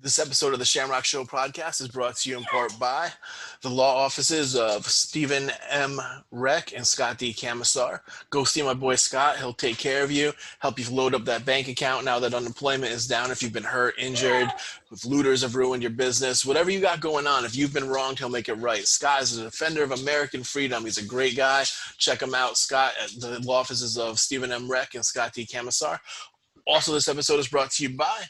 This episode of the Shamrock Show podcast is brought to you in part by the law offices of Stephen M. Reck and Scott D. Camisar. Go see my boy Scott. He'll take care of you, help you load up that bank account now that unemployment is down. If you've been hurt, injured, if looters have ruined your business, whatever you got going on, if you've been wronged, he'll make it right. Scott is a defender of American freedom. He's a great guy. Check him out, Scott, at the law offices of Stephen M. Reck and Scott D. Camisar. Also, this episode is brought to you by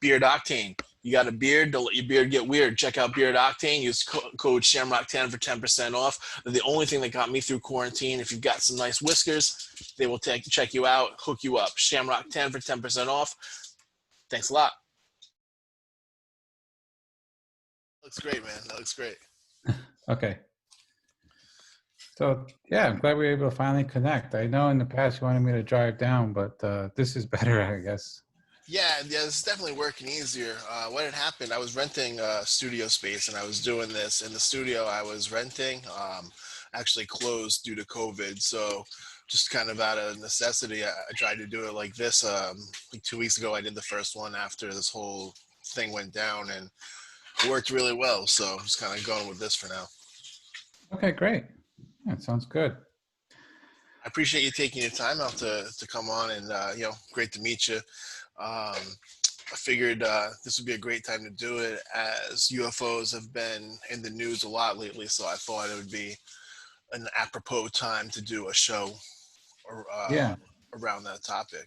Beard Octane. You got a beard, don't let your beard get weird. Check out Beard Octane. Use code Shamrock10 for 10% off. They're the only thing that got me through quarantine. If you've got some nice whiskers, they will check you out, hook you up. Shamrock10 for 10% off. Thanks a lot. Looks great, man. That looks great. Okay. So, yeah, I'm glad we were able to finally connect. I know in the past you wanted me to drive down, but this is better, I guess. Yeah, it's definitely working easier. What had happened, I was renting studio space, and I was doing this. And the studio I was renting actually closed due to COVID. So just kind of out of necessity, I tried to do it like this. Like 2 weeks ago, I did the first one after this whole thing went down, and it worked really well. So I'm just kind of going with this for now. Okay, great. That sounds good. I appreciate you taking your time out to come on, and great to meet you. I figured this would be a great time to do it, as UFOs have been in the news a lot lately, so I thought it would be an apropos time to do a show around that topic.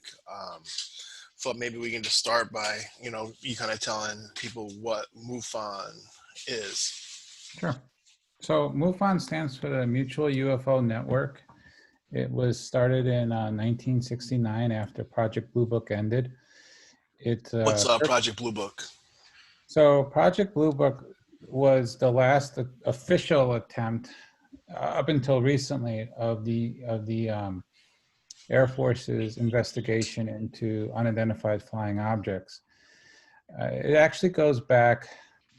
Thought maybe we can just start by, you kind of telling people what MUFON is. Sure. So MUFON stands for the Mutual UFO Network. It was started in 1969 after Project Blue Book ended. What's Project Blue Book? So Project Blue Book was the last official attempt up until recently of the Air Force's investigation into unidentified flying objects. It actually goes back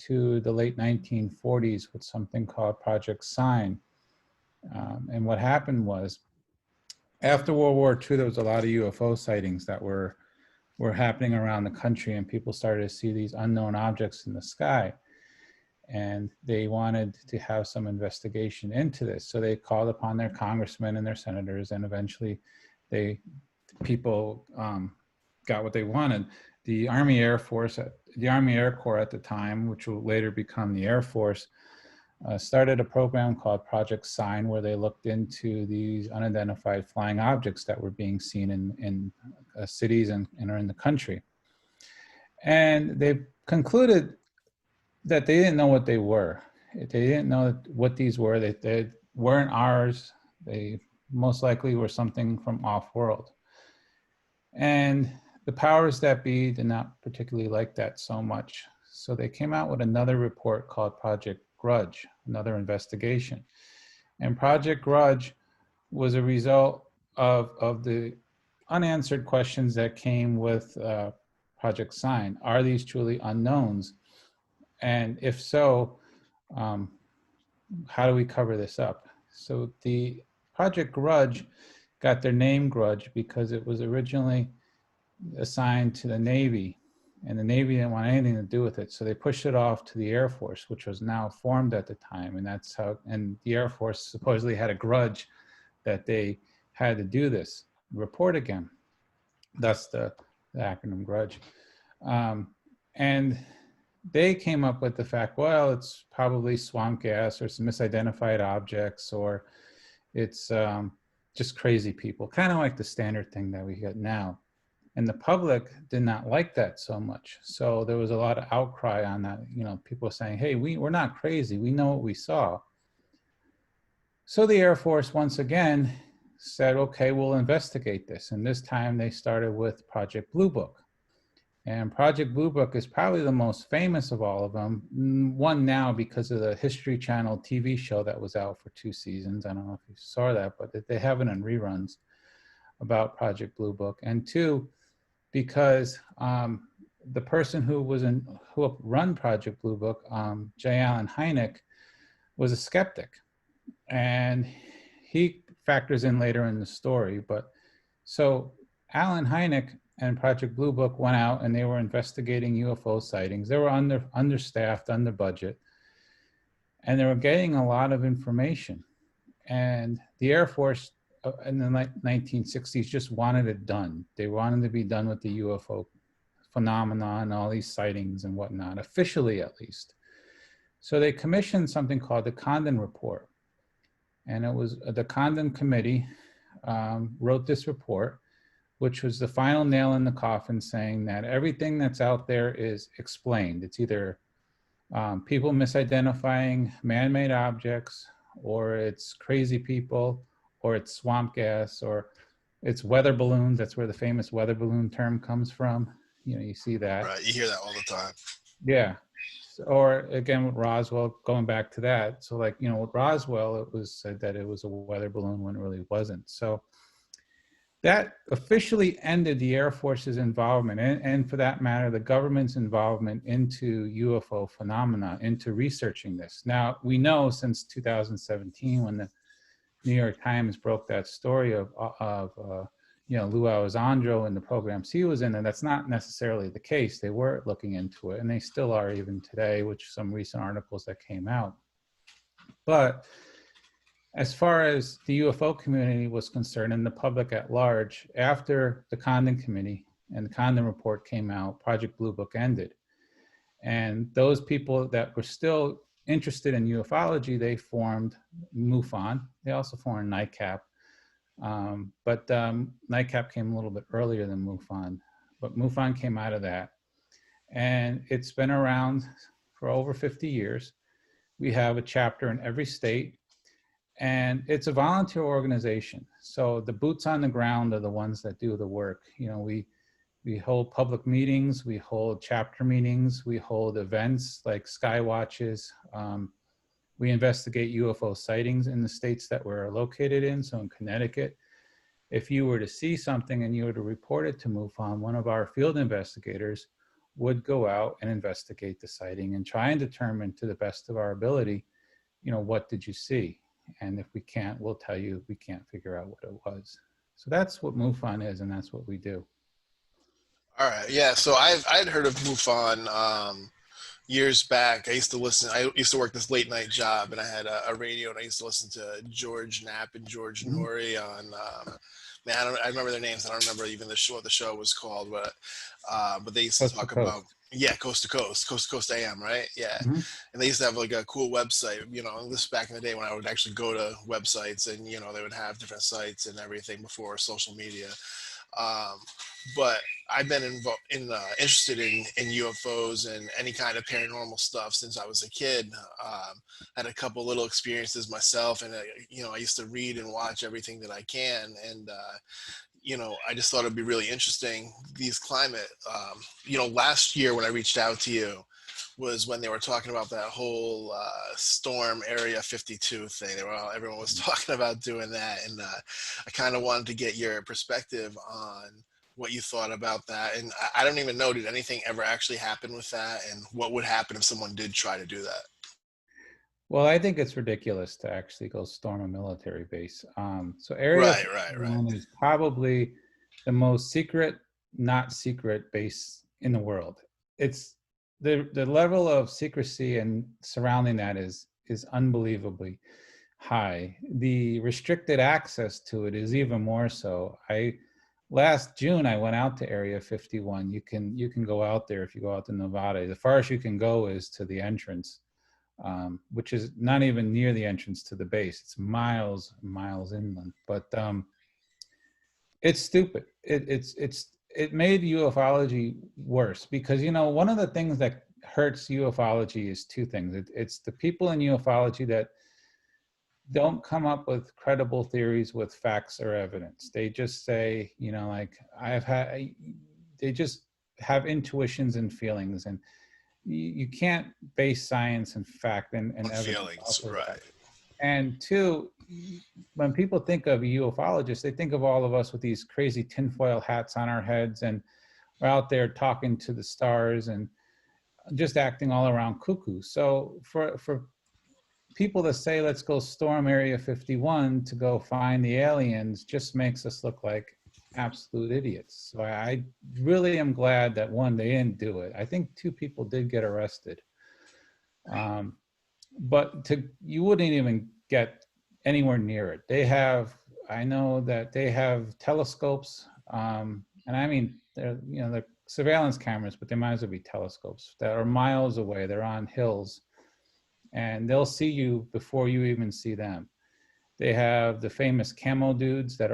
to the late 1940s with something called Project Sign. And what happened was, after World War II, there was a lot of UFO sightings that were happening around the country, and people started to see these unknown objects in the sky. And they wanted to have some investigation into this. So they called upon their congressmen and their senators, and eventually people got what they wanted. The Army Air Corps at the time, which will later become the Air Force, started a program called Project Sign, where they looked into these unidentified flying objects that were being seen in cities and in the country. And they concluded that they didn't know what they were. They didn't know what these were. They weren't ours. They most likely were something from off-world. And the powers that be did not particularly like that so much. So they came out with another report called Project Grudge, another investigation. And Project Grudge was a result of the unanswered questions that came with Project Sign. Are these truly unknowns? And if so, how do we cover this up? So the Project Grudge got their name Grudge because it was originally assigned to the Navy, and the Navy didn't want anything to do with it. So they pushed it off to the Air Force, which was now formed at the time. And the Air Force supposedly had a grudge that they had to do this, report again. That's the acronym Grudge. And they came up with the fact, well, it's probably swamp gas or some misidentified objects, or it's just crazy people, kind of like the standard thing that we get now. And the public did not like that so much. So there was a lot of outcry on that, people saying, hey, we're not crazy. We know what we saw. So the Air Force once again said, okay, we'll investigate this. And this time they started with Project Blue Book. And Project Blue Book is probably the most famous of all of them. One now because of the History Channel TV show that was out for 2 seasons. I don't know if you saw that, but they have it in reruns about Project Blue Book. And 2, because the person who run Project Blue Book, J. Allen Hynek, was a skeptic. And he factors in later in the story. But so Alan Hynek and Project Blue Book went out and they were investigating UFO sightings. They were understaffed, under budget, and they were getting a lot of information. And the Air Force in the 1960s just wanted it done. They wanted to be done with the UFO phenomenon, all these sightings and whatnot, officially at least. So they commissioned something called the Condon Report. And it was the Condon Committee wrote this report, which was the final nail in the coffin, saying that everything that's out there is explained. It's either people misidentifying man-made objects, or it's crazy people, or it's swamp gas, or it's weather balloons. That's where the famous weather balloon term comes from. You know, you see that. Right, you hear that all the time. Yeah. Or again, with Roswell, going back to that. So like, you know, with Roswell, it was said that it was a weather balloon when it really wasn't. So that officially ended the Air Force's involvement, and for that matter, the government's involvement into UFO phenomena, into researching this. Now, we know since 2017, when the New York Times broke that story of you know, Lou Elizondo and the programs he was in, and that's not necessarily the case. They were looking into it, and they still are even today, which some recent articles that came out. But as far as the UFO community was concerned and the public at large, after the Condon Committee and the Condon Report came out, Project Blue Book ended. And those people that were still interested in ufology, they formed MUFON. They also formed NICAP. But NICAP came a little bit earlier than MUFON. But MUFON came out of that. And it's been around for over 50 years. We have a chapter in every state. And it's a volunteer organization. So the boots on the ground are the ones that do the work. You know, we hold public meetings, we hold chapter meetings, we hold events like sky watches. We investigate UFO sightings in the states that we're located in. So in Connecticut, if you were to see something and you were to report it to MUFON, one of our field investigators would go out and investigate the sighting and try and determine, to the best of our ability, you know, what did you see? And if we can't, we'll tell you we can't figure out what it was. So that's what MUFON is, and that's what we do. All right, yeah. So I'd heard of MUFON years back. I used to work this late night job, and I had a radio, and I used to listen to George Knapp and George Norrie on. Man, I remember their names. I don't remember even what the show was called, but they used to talk about. Yeah, Coast to Coast AM, right? Yeah. Mm-hmm. And they used to have like a cool website, you know, this back in the day when I would actually go to websites, and, you know, they would have different sites and everything before social media. But I've been interested in UFOs and any kind of paranormal stuff since I was a kid. Had a couple little experiences myself, and you know, I used to read and watch everything that I can, and you know, I just thought it'd be really interesting, these climate, you know, last year when I reached out to you was when they were talking about that whole storm Area 52 thing. Everyone was talking about doing that. And I kind of wanted to get your perspective on what you thought about that. And I don't even know, did anything ever actually happen with that? And what would happen if someone did try to do that? Well, I think it's ridiculous to actually go storm a military base. So Area 51 is probably the most secret, not secret base in the world. It's the level of secrecy and surrounding that is unbelievably high. The restricted access to it is even more so. Last June I went out to Area 51. You can go out there if you go out to Nevada. The farthest you can go is to the entrance. Which is not even near the entrance to the base. It's miles inland. But it's stupid. It made ufology worse because, you know, one of the things that hurts ufology is two things. It's the people in ufology that don't come up with credible theories with facts or evidence. They just say, you know, like they just have intuitions and feelings, and you can't base science and fact and evidence feelings, right? That. And two, when people think of ufologists, they think of all of us with these crazy tinfoil hats on our heads, and we're out there talking to the stars and just acting all around cuckoo. So for people that say, let's go storm Area 51 to go find the aliens just makes us look like absolute idiots. So I really am glad that, one, they didn't do it. I think 2 people did get arrested. But you wouldn't even get anywhere near it. I know that they have telescopes, and I mean, they're surveillance cameras, but they might as well be telescopes that are miles away. They're on hills, and they'll see you before you even see them. They have the famous camo dudes that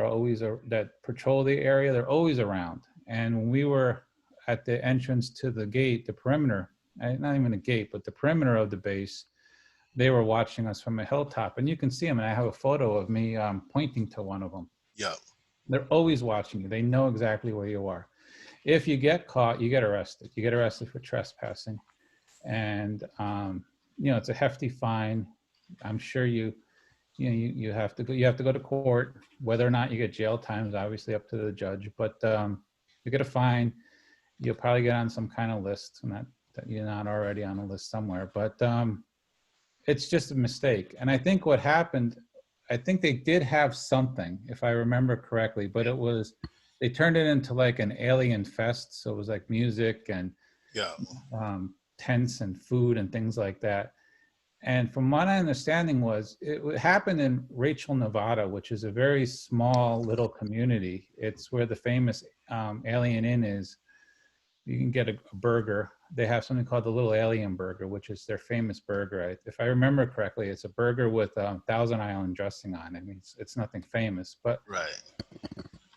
that patrol the area. They're always around. And when we were at the entrance to the gate, the perimeter, not even a gate, but the perimeter of the base, they were watching us from a hilltop, and you can see them. And I have a photo of me pointing to one of them. Yeah. They're always watching you. They know exactly where you are. If you get caught, you get arrested. You get arrested for trespassing, and it's a hefty fine. I'm sure you have to go to court. Whether or not you get jail time is obviously up to the judge. But you get a fine. You'll probably get on some kind of list, that you're not already on a list somewhere. But it's just a mistake. And I think what happened, I think they did have something, if I remember correctly, but they turned it into like an alien fest. So it was like music and tents and food and things like that. And from what I understanding it happened in Rachel, Nevada, which is a very small little community. It's where the famous Alien Inn is. You can get a burger. They have something called the Little Alien Burger, which is their famous burger. If I remember correctly, it's a burger with Thousand Island dressing on it. I mean, it's nothing famous, but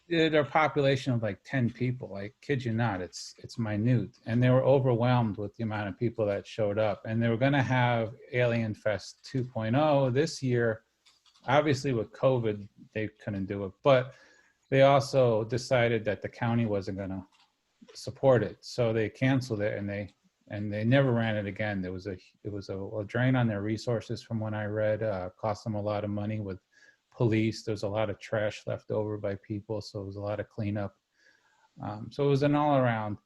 their population of like 10 people. I kid you not, it's minute. And they were overwhelmed with the amount of people that showed up. And they were going to have Alien Fest 2.0 this year. Obviously, with COVID, they couldn't do it. But they also decided that the county wasn't going to support it, so they canceled it, and they never ran it again. It was a drain on their resources, from what I read. Cost them a lot of money with police. There's a lot of trash left over by people, so it was a lot of cleanup. So it was an all-around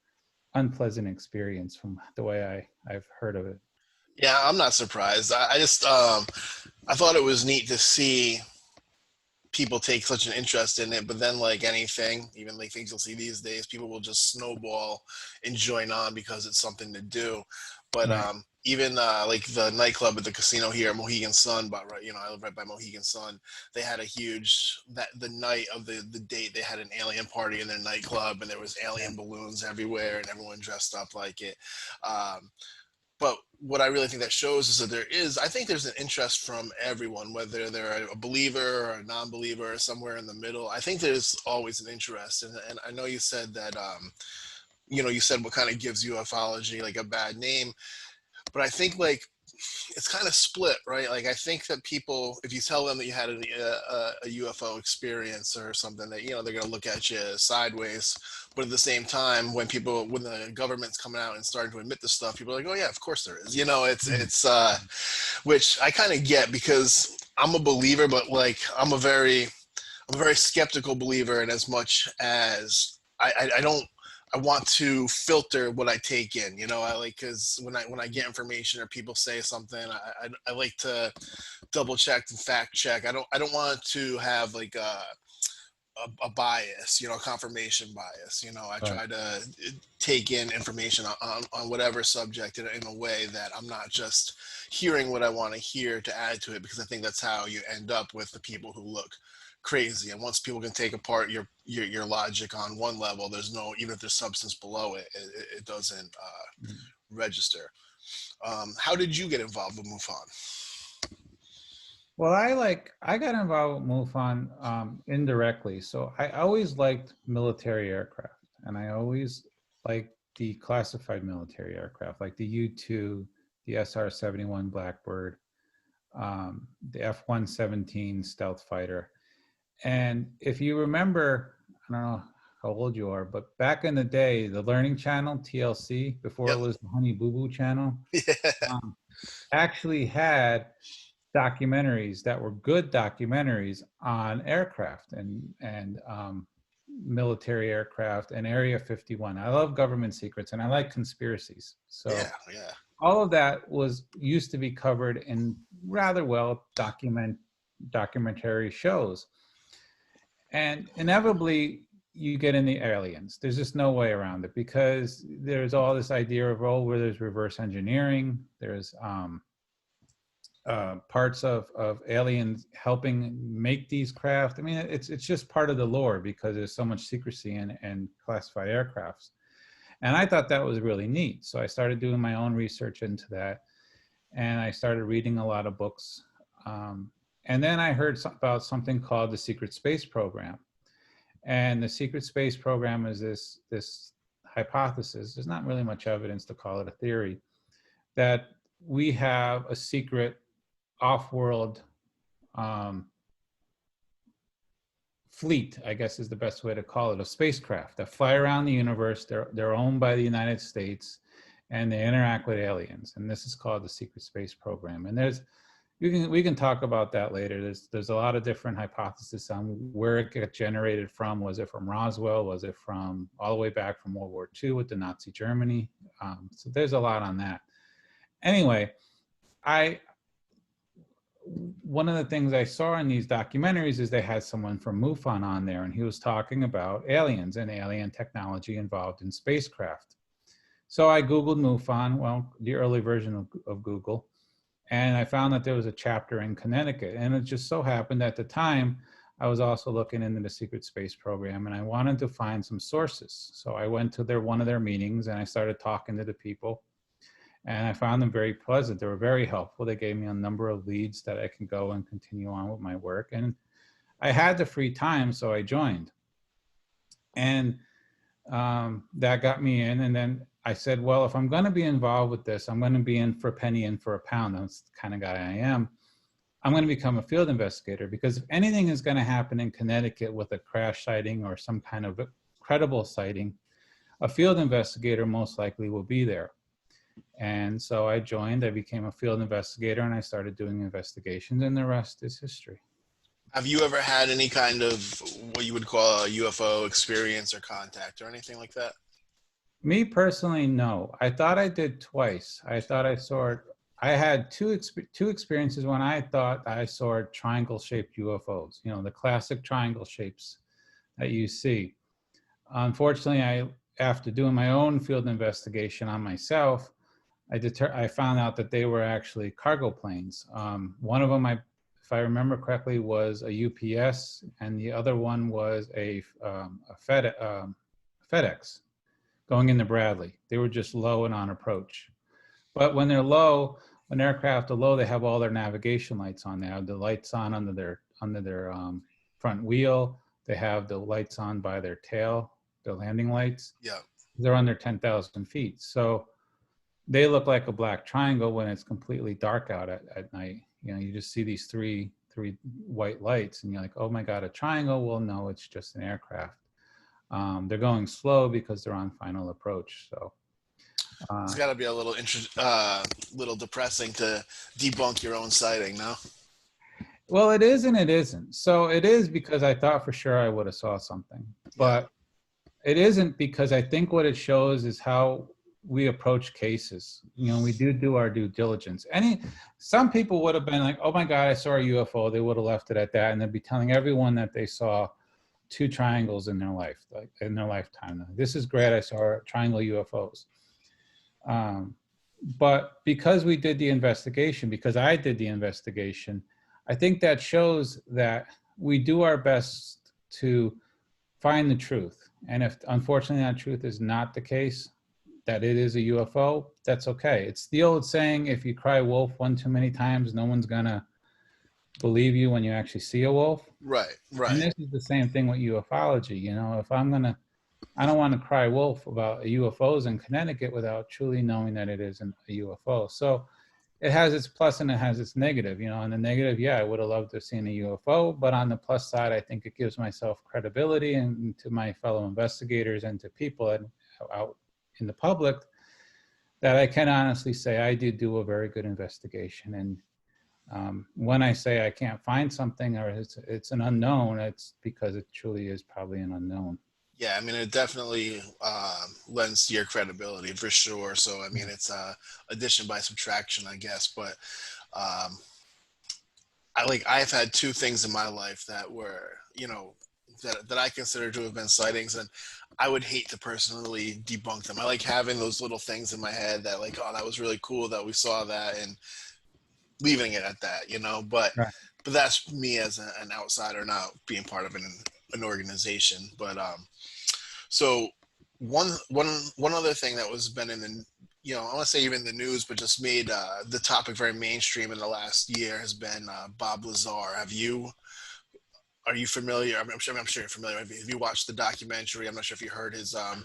unpleasant experience, from the way I've heard of it. Yeah, I'm not surprised. I just I thought it was neat to see people take such an interest in it, but then, like anything, even like things you'll see these days, people will just snowball and join on because it's something to do. But even like the nightclub at the casino here at Mohegan Sun, but I live right by Mohegan Sun. They had a huge the night of the date. They had an alien party in their nightclub, and there was alien balloons everywhere, and everyone dressed up like it. But what I really think that shows is that I think there's an interest from everyone, whether they're a believer or a non-believer or somewhere in the middle. I think there's always an interest. And I know you said that, you said what kind of gives ufology like a bad name, but I think like it's kind of split, right? Like I think that people, if you tell them that you had a UFO experience or something, that they're going to look at you sideways. But at the same time, when the government's coming out and starting to admit this stuff, people are like, oh yeah, of course there is. It's which I kind of get, because I'm a believer, but like I'm a very skeptical believer, in as much as I want to filter what I take in, because when I get information or people say something, I like to double check and fact check. I don't want to have like a bias, a confirmation bias. I try to take in information on whatever subject in a way that I'm not just hearing what I want to hear to add to it, because I think that's how you end up with the people who look crazy. And once people can take apart your logic on one level, there's no, even if there's substance below it, it doesn't register. How did you get involved with MUFON? Well, I got involved with MUFON indirectly. So I always liked military aircraft, and I always liked the classified military aircraft, like the U-2, the SR-71 Blackbird, the F-117 stealth fighter. And if you remember, I don't know how old you are, but back in the day, the Learning Channel, TLC, before it was the Honey Boo Boo Channel, actually had documentaries that were good documentaries on aircraft. And military aircraft and Area 51. I love government secrets and I like conspiracies. So Yeah, yeah. all of that used to be covered in rather well documentary shows. And inevitably, you get in the aliens. There's just no way around it, because there's all this idea of, oh, where there's reverse engineering, there's parts of aliens helping make these craft. I mean, it's just part of the lore, because there's so much secrecy in classified aircrafts. And I thought that was really neat. So I started doing my own research into that, and I started reading a lot of books. And then I heard about something called the Secret Space Program. And the Secret Space Program is this hypothesis, there's not really much evidence to call it a theory, that we have a secret off-world fleet, I guess is the best way to call it, of spacecraft that fly around the universe. They're owned by the United States, and they interact with aliens. And this is called the Secret Space Program. And we can talk about that later. There's a lot of different hypotheses on where it got generated from. Was it from Roswell? Was it from all the way back from World War II with the Nazi Germany? So there's a lot on that. Anyway, one of the things I saw in these documentaries is they had someone from MUFON on there, and he was talking about aliens and alien technology involved in spacecraft. So I Googled MUFON, well, the early version of Google, and I found that there was a chapter in Connecticut. And it just so happened at the time, I was also looking into the Secret Space Program, and I wanted to find some sources. So I went to one of their meetings, and I started talking to the people. And I found them very pleasant. They were very helpful. They gave me a number of leads that I can go and continue on with my work. And I had the free time, so I joined. And that got me in. And then I said, well, if I'm going to be involved with this, I'm going to be in for a penny, in for a pound. That's the kind of guy I am. I'm going to become a field investigator, because if anything is going to happen in Connecticut with a crash sighting or some kind of credible sighting, a field investigator most likely will be there. And so I joined, I became a field investigator, and I started doing investigations, and the rest is history. Have you ever had any kind of what you would call a UFO experience or contact or anything like that? Me personally, no. I thought I did twice. I thought I saw it. I had two experiences when I thought I saw triangle-shaped UFOs, you know, the classic triangle shapes that you see. Unfortunately, after doing my own field investigation on myself, I found out that they were actually cargo planes. One of them, if I remember correctly, was a UPS, and the other one was a FedEx going into Bradley. They were just low and on approach. But when they're low, when aircraft are low, they have all their navigation lights on. They have the lights on under their front wheel. They have the lights on by their tail, the landing lights. Yeah. They're under 10,000 feet. So they look like a black triangle when it's completely dark out at night. You know, you just see these three white lights, and you're like, oh my God, a triangle? Well, no, it's just an aircraft. They're going slow because they're on final approach. So it's got to be a little depressing to debunk your own sighting, no? Well, it is and it isn't. So it is because I thought for sure I would have saw something, but it isn't, because I think what it shows is how we approach cases. You know, we do our due diligence. Some people would have been like, oh my God, I saw a UFO. They would have left it at that. And they'd be telling everyone that they saw 2 triangles in their life, like in their lifetime. This is great. I saw triangle UFOs. But because we did the investigation, because I did the investigation, I think that shows that we do our best to find the truth. And if unfortunately that truth is not the case, that it is a UFO, that's okay. It's the old saying, if you cry wolf one too many times, no one's gonna believe you when you actually see a wolf. Right, right. And this is the same thing with ufology. You know, if I don't want to cry wolf about UFOs in Connecticut without truly knowing that it isn't a UFO. So it has its plus and it has its negative. You know, on the negative, yeah, I would have loved to have seen a UFO, but on the plus side, I think it gives myself credibility, and to my fellow investigators and to people out in the public, that I can honestly say I did do a very good investigation. And When I say I can't find something or it's an unknown, it's because it truly is probably an unknown. Yeah, I mean, it definitely lends to your credibility for sure. So, I mean, it's addition by subtraction, I guess. But um, I've had two things in my life that were, that I consider to have been sightings, and I would hate to personally debunk them. I like having those little things in my head that, like, oh, that was really cool that we saw that, and leaving it at that, Right. But that's me as an outsider, not being part of an organization. But so one other thing that was been in the, I want to say even the news, but just made the topic very mainstream in the last year has been Bob Lazar. Are you familiar? I'm sure you're familiar. Have you watched the documentary? I'm not sure if you heard his. I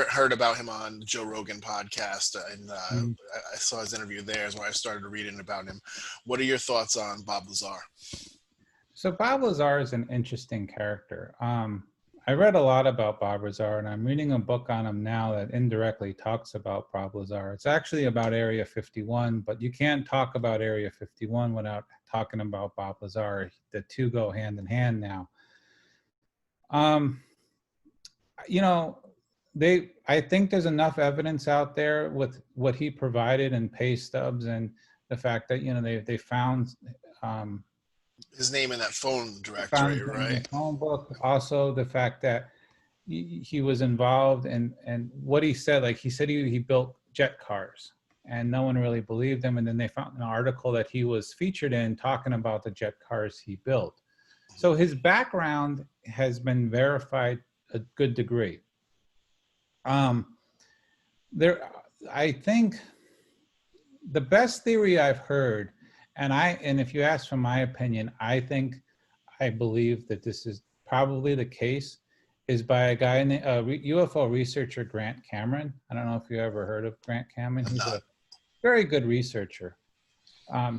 heard about him on Joe Rogan podcast, and Mhm. I saw his interview there. Is where I started reading about him. What are your thoughts on Bob Lazar? So Bob Lazar is an interesting character. I read a lot about Bob Lazar, and I'm reading a book on him now that indirectly talks about Bob Lazar. It's actually about Area 51, but you can't talk about Area 51 without talking about Bob Lazar. The two go hand in hand now. Um, you know, I think there's enough evidence out there with what he provided and pay stubs and the fact that, they found, um, His name in that phone found directory, him in right? the phone book. Also, the fact that he was involved and what he said, like he said he built jet cars and no one really believed him. And then they found an article that he was featured in talking about the jet cars he built. So his background has been verified a good degree. Um, there, I think the best theory I've heard, and if you ask for my opinion, I believe that this is probably the case, is by a guy named UFO researcher Grant Cameron. I don't know if you ever heard of Grant Cameron. I'm He's not. a very good researcher.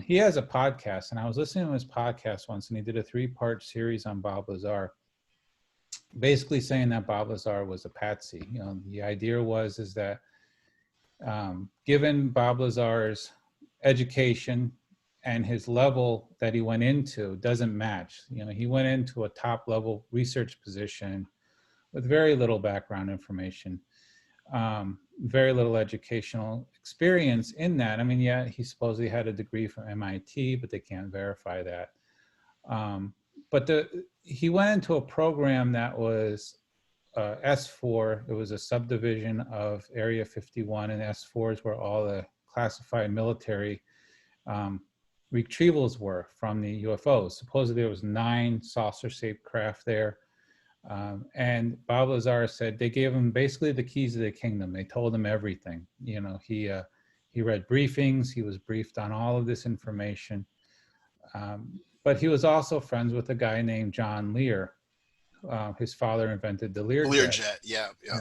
He has a podcast, and I was listening to his podcast once, and he did a 3-part series on Bob Lazar, basically saying that Bob Lazar was a patsy. The idea is that given Bob Lazar's education and his level that he went into doesn't match. He went into a top level research position with very little background information, very little educational experience in that. I mean, yeah, he supposedly had a degree from MIT, but they can't verify that. But he went into a program that was S4. It was a subdivision of Area 51, and S4s were all the classified military retrievals were from the UFOs. Supposedly there was 9 saucer-shaped craft there. And Bob Lazar said they gave him basically the keys of the kingdom. They told him everything. He read briefings. He was briefed on all of this information. But he was also friends with a guy named John Lear. His father invented the Learjet. Learjet, yeah, yeah.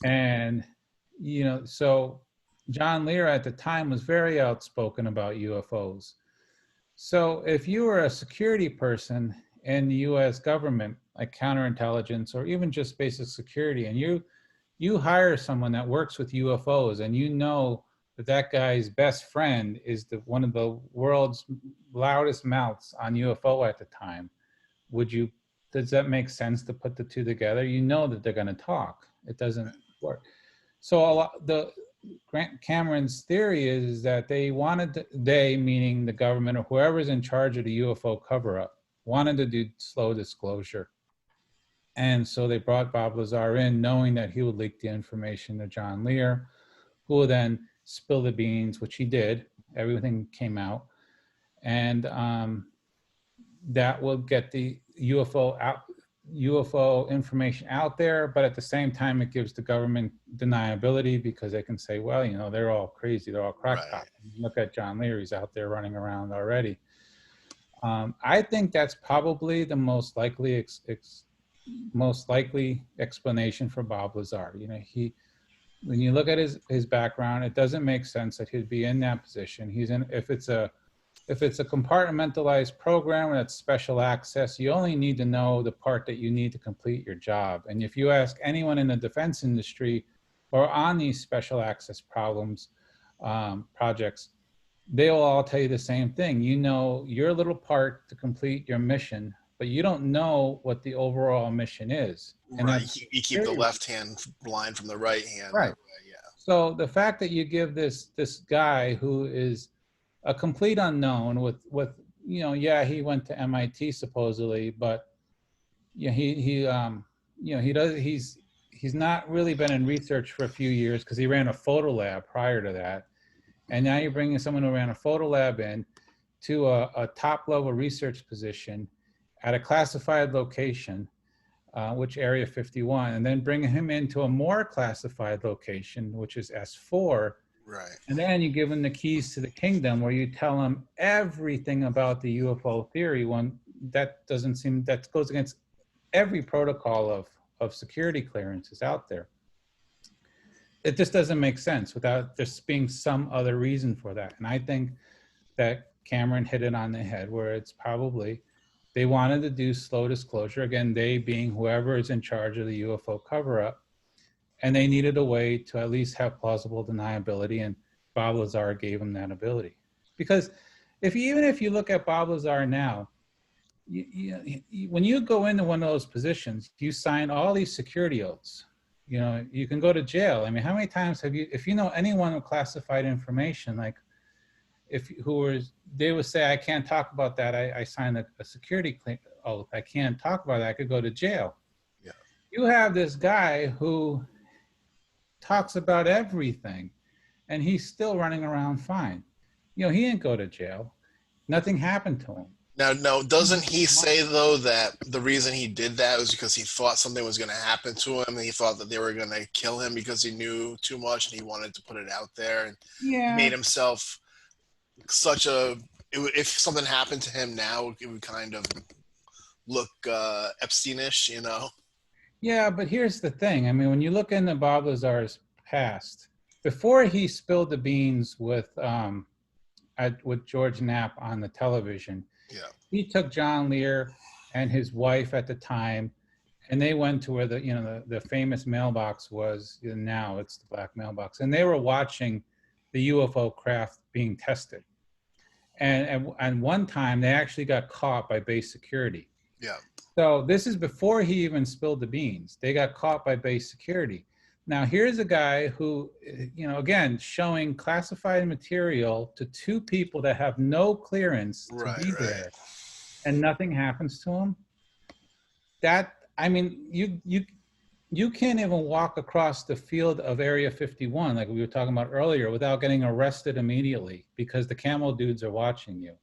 And, so John Lear at the time was very outspoken about UFOs. So if you were a security person in the US government, like counterintelligence or even just basic security, and you hire someone that works with UFOs and that guy's best friend is one of the world's loudest mouths on UFO at the time, does that make sense to put the two together? That they're going to talk. It doesn't work. So Grant Cameron's theory is that they, meaning the government or whoever's in charge of the UFO cover-up, wanted to do slow disclosure. And so they brought Bob Lazar in knowing that he would leak the information to John Lear, who would then spill the beans, which he did. Everything came out. And that will get the UFO information out there, but at the same time, it gives the government deniability because they can say, well, they're all crazy, they're all crackpots. Right. Look at John Lear, he's out there running around already. I think that's probably the most likely explanation for Bob Lazar. When you look at his background, it doesn't make sense that he'd be in that position. If it's a compartmentalized program that's special access, you only need to know the part that you need to complete your job. And if you ask anyone in the defense industry or on these special access projects, they will all tell you the same thing. You know your little part to complete your mission, but you don't know what the overall mission is. And Right. that's You keep the left hand blind from the right hand. That right. way, yeah. So the fact that you give this guy who is a complete unknown with yeah, he went to MIT supposedly, but yeah, he's not really been in research for a few years because he ran a photo lab prior to that. And now you're bringing someone who ran a photo lab in to a top level research position at a classified location, which Area 51, and then bringing him into a more classified location, which is S4. Right. And then you give him the keys to the kingdom where you tell him everything about the UFO theory. That goes against every protocol of security clearances out there. It just doesn't make sense without just being some other reason for that. And I think that Cameron hit it on the head where it's probably they wanted to do slow disclosure. Again, they being whoever is in charge of the UFO cover-up. And they needed a way to at least have plausible deniability. And Bob Lazar gave them that ability. Because even if you look at Bob Lazar now, when you go into one of those positions, you sign all these security oaths. You can go to jail. I mean, how many times if you know anyone with classified information, like they would say, I can't talk about that. I signed a security oath. I can't talk about that. I could go to jail. Yeah. You have this guy who talks about everything and he's still running around fine. He didn't go to jail. Nothing happened to him. Now, doesn't he say, though, that the reason he did that was because he thought something was going to happen to him, and he thought that they were going to kill him because he knew too much, and he wanted to put it out there, and made himself if something happened to him now, it would kind of look Epsteinish, Yeah, but here's the thing. I mean, when you look into Bob Lazar's past, before he spilled the beans with George Knapp on the television, yeah, he took John Lear and his wife at the time, and they went to where the famous mailbox was. Now it's the black mailbox, and they were watching the UFO craft being tested. And one time they actually got caught by base security. Yeah. So this is before he even spilled the beans. They got caught by base security. Now here's a guy who, again, showing classified material to two people that have no clearance to be there, and nothing happens to him. You can't even walk across the field of Area 51, like we were talking about earlier, without getting arrested immediately because the camel dudes are watching you.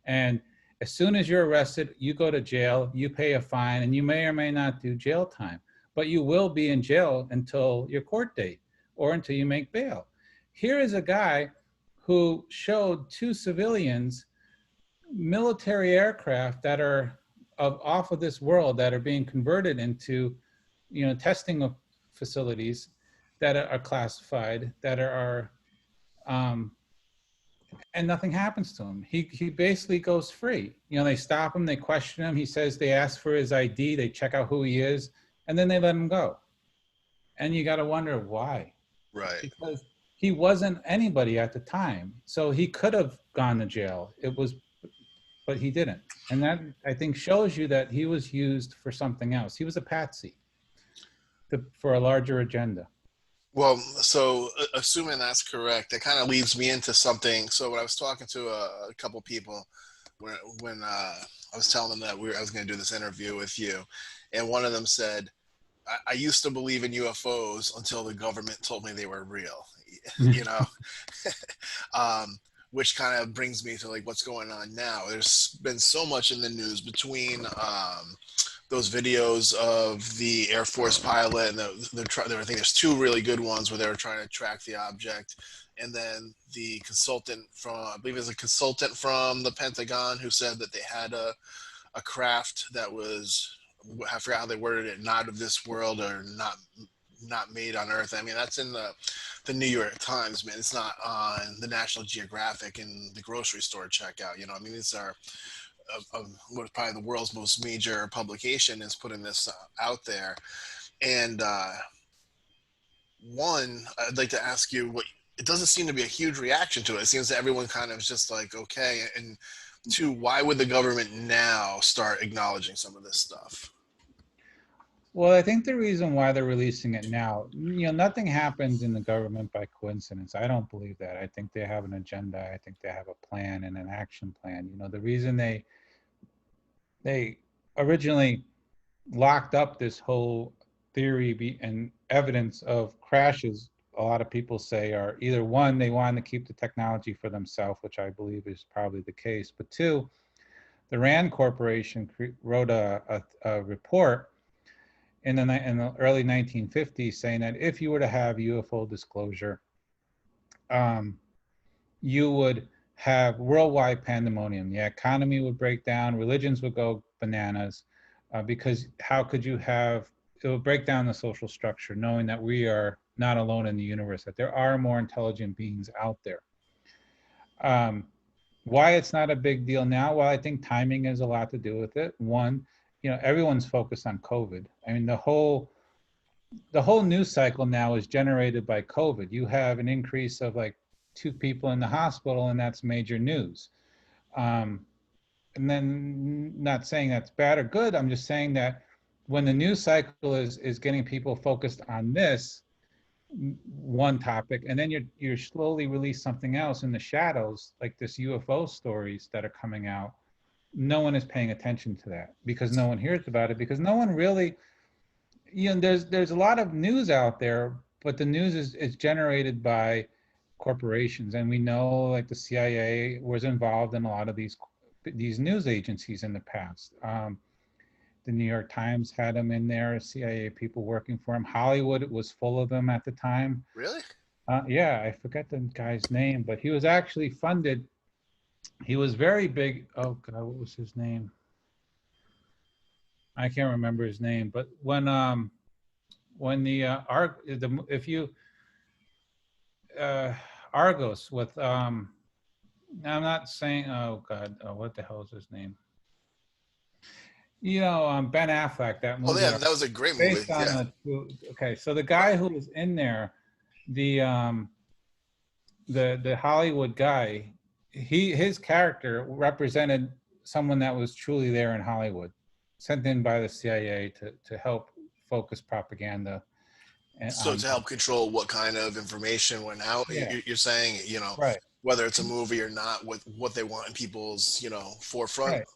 And as soon as you're arrested, you go to jail, you pay a fine, and you may or may not do jail time. But you will be in jail until your court date or until you make bail. Here is a guy who showed two civilians military aircraft that are off of this world that are being converted into testing facilities that are classified, that are and nothing happens to him. He basically goes free. They stop him, they question him. He says they ask for his ID, they check out who he is, and then they let him go. And you got to wonder why. Right. Because he wasn't anybody at the time. So he could have gone to jail. But he didn't. And that, I think, shows you that he was used for something else. He was a patsy for a larger agenda. Well, so assuming that's correct, that kind of leads me into something. So when I was talking to a couple people, when I was telling them that I was going to do this interview with you, and one of them said, I used to believe in UFOs until the government told me they were real, which kind of brings me to like what's going on now. There's been so much in the news between those videos of the Air Force pilot, and I think there's two really good ones where they were trying to track the object, and then the consultant I believe it was a consultant from the Pentagon who said that they had a craft that was, I forgot how they worded it, not of this world or not made on Earth. I mean, that's in the New York Times, man. It's not on the National Geographic and the grocery store checkout. I mean, these are what is probably the world's most major publication is putting this out there. And one, I'd like to ask you it doesn't seem to be a huge reaction to it. It seems that everyone kind of is just like, okay. And two, why would the government now start acknowledging some of this stuff? Well, I think the reason why they're releasing it now, nothing happens in the government by coincidence. I don't believe that. I think they have an agenda. I think they have a plan and an action plan. The reason they originally locked up this whole theory and evidence of crashes, a lot of people say, are either one, they wanted to keep the technology for themselves, which I believe is probably the case, but two, the Rand Corporation wrote a report in the early 1950s saying that if you were to have UFO disclosure, you would have worldwide pandemonium. The economy would break down, religions would go bananas, because how could you have, it would break down the social structure, knowing that we are not alone in the universe, that there are more intelligent beings out there. Why it's not a big deal now? Well, I think timing has a lot to do with it. One, everyone's focused on COVID. I mean, the whole news cycle now is generated by COVID. You have an increase of like 2 people in the hospital, and that's major news. And then, not saying that's bad or good, I'm just saying that when the news cycle is getting people focused on this one topic, and then you're slowly release something else in the shadows, like this UFO stories that are coming out, no one is paying attention to that because no one hears about it, because no one really, there's a lot of news out there, but the news is generated by corporations, and we know like the CIA was involved in a lot of these news agencies in the past. The New York Times had them in there, CIA people working for them. Hollywood was full of them at the time. Really? Yeah, I forget the guy's name, but he was actually funded. He was very big. Oh God, what was his name? I can't remember his name. But when the Argos with I'm not saying, oh God, what the hell is his name? Ben Affleck, that movie. Oh yeah, that was a great movie. Based on Yeah. okay, so the guy who was in there, the Hollywood guy, his character represented someone that was truly there in Hollywood, sent in by the CIA to help focus propaganda. So to help control what kind of information went out, Yeah. you're saying, Right. whether it's a movie or not, with what they want in people's, forefront. Right.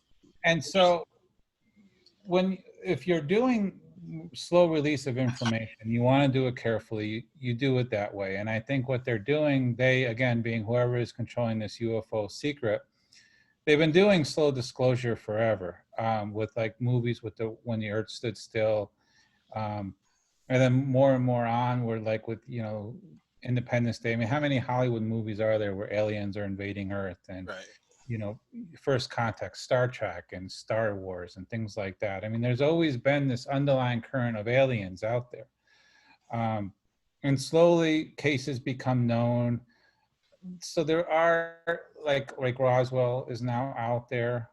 And so if you're doing slow release of information, you want to do it carefully, you do it that way. And I think what they're doing, they, again, being whoever is controlling this UFO secret, they've been doing slow disclosure forever, with like movies with When the Earth Stood Still. And then more and more on, we're like with, Independence Day. I mean, how many Hollywood movies are there where aliens are invading Earth? And Right. First Contact, Star Trek, and Star Wars, and things like that. I mean, there's always been this underlying current of aliens out there. And slowly cases become known. So there are, like Roswell is now out there,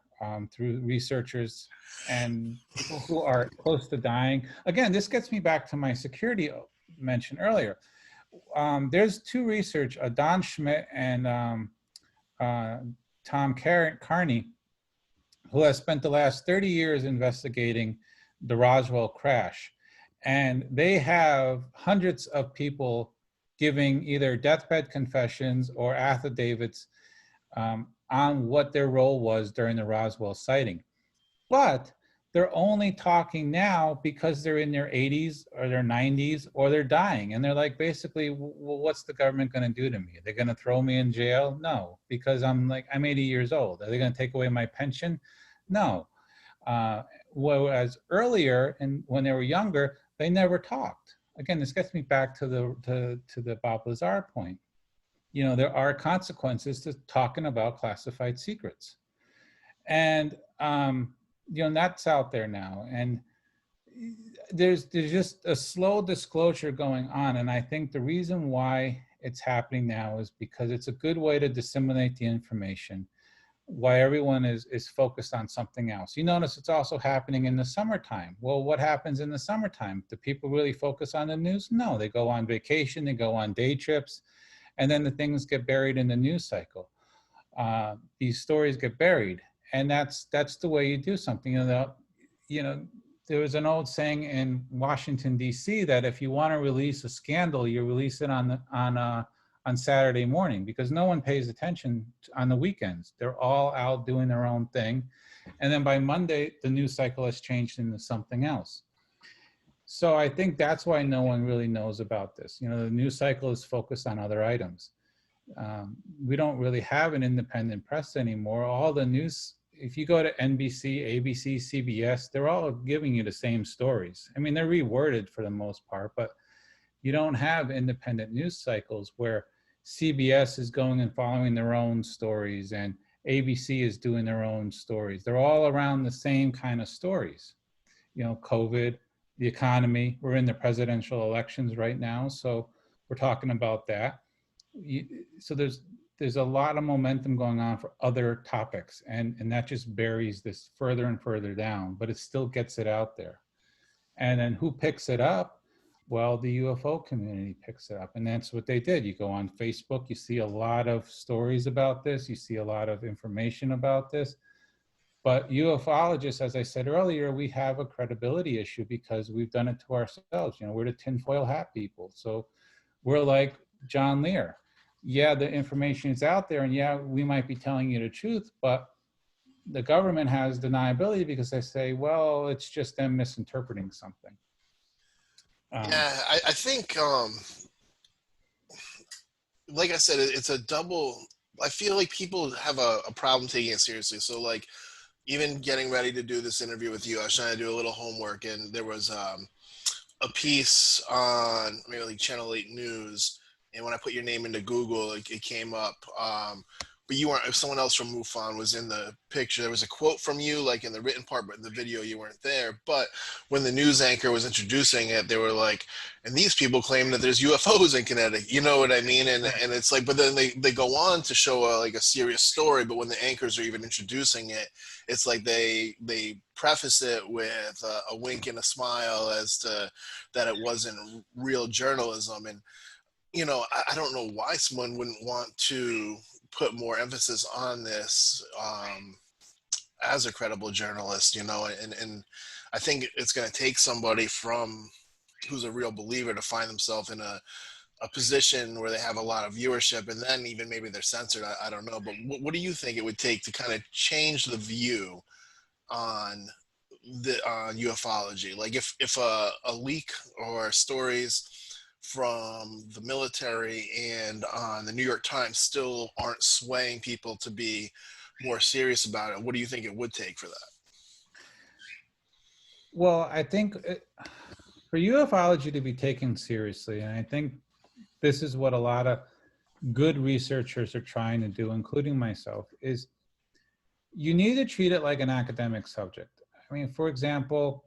through researchers and people who are close to dying. Again, this gets me back to my security mention earlier. There's 2 research, Don Schmidt and Tom Carney, who has spent the last 30 years investigating the Roswell crash. And they have hundreds of people giving either deathbed confessions or affidavits on what their role was during the Roswell sighting. But they're only talking now because they're in their 80s or their 90s or they're dying. And they're like, basically, well, what's the government going to do to me? Are they going to throw me in jail? No, because I'm 80 years old. Are they going to take away my pension? No. Whereas earlier, and when they were younger, they never talked. Again, this gets me back to the Bob Lazar point. There are consequences to talking about classified secrets. And that's out there now, and there's just a slow disclosure going on. And I think the reason why it's happening now is because it's a good way to disseminate the information, why everyone is focused on something else. You notice it's also happening in the summertime. Well, what happens in the summertime? Do people really focus on the news? No, they go on vacation, they go on day trips, and then the things get buried in the news cycle. These stories get buried, and that's the way you do something. There was an old saying in Washington D.C. that if you want to release a scandal, you release it on Saturday morning, because no one pays attention on the weekends. They're all out doing their own thing, and then by Monday the news cycle has changed into something else. So I think that's why no one really knows about this. The news cycle is focused on other items. We don't really have an independent press anymore. All the news, if you go to NBC, ABC, CBS, they're all giving you the same stories. I mean, they're reworded for the most part, but you don't have independent news cycles where CBS is going and following their own stories and ABC is doing their own stories. They're all around the same kind of stories. COVID, the economy, we're in the presidential elections right now, so we're talking about that. So there's a lot of momentum going on for other topics, and that just buries this further and further down, but it still gets it out there. And then who picks it up? Well, the UFO community picks it up, and that's what they did. You go on Facebook, you see a lot of stories about this, you see a lot of information about this. But ufologists, as I said earlier, we have a credibility issue because we've done it to ourselves. We're the tinfoil hat people. So we're like John Lear. Yeah, the information is out there, and yeah, we might be telling you the truth, but the government has deniability because they say, well, it's just them misinterpreting something. I think, like I said, it's a double. I feel like people have a problem taking it seriously. So like, even getting ready to do this interview with you, I was trying to do a little homework, and there was a piece on maybe like Channel 8 News, and when I put your name into Google, it came up. But you weren't. If someone else from MUFON was in the picture, there was a quote from you, like in the written part, but in the video you weren't there. But when the news anchor was introducing it, they were like, "And these people claim that there's UFOs in Connecticut." You know what I mean? And it's like, but then they go on to show a serious story. But when the anchors are even introducing it, it's like they preface it with a wink and a smile as to that it wasn't real journalism. And I don't know why someone wouldn't want to put more emphasis on this as a credible journalist, and I think it's going to take somebody who's a real believer to find themselves in a position where they have a lot of viewership, and then even maybe they're censored. I don't know, but what do you think it would take to kind of change the view on ufology? Like if a leak or stories from the military and on the New York Times still aren't swaying people to be more serious about it, what do you think it would take for that? Well, I think for ufology to be taken seriously, and I think this is what a lot of good researchers are trying to do, including myself, is you need to treat it like an academic subject. I mean, for example,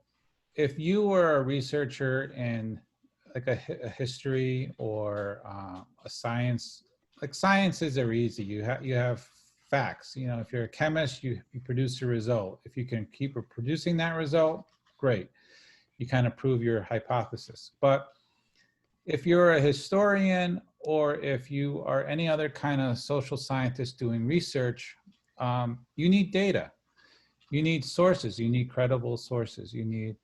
if you were a researcher in like a history or a science, like sciences are easy. You have facts. If you're a chemist, you produce a result. If you can keep reproducing that result, great. You kind of prove your hypothesis. But if you're a historian or if you are any other kind of social scientist doing research, you need data. You need sources. You need credible sources. You need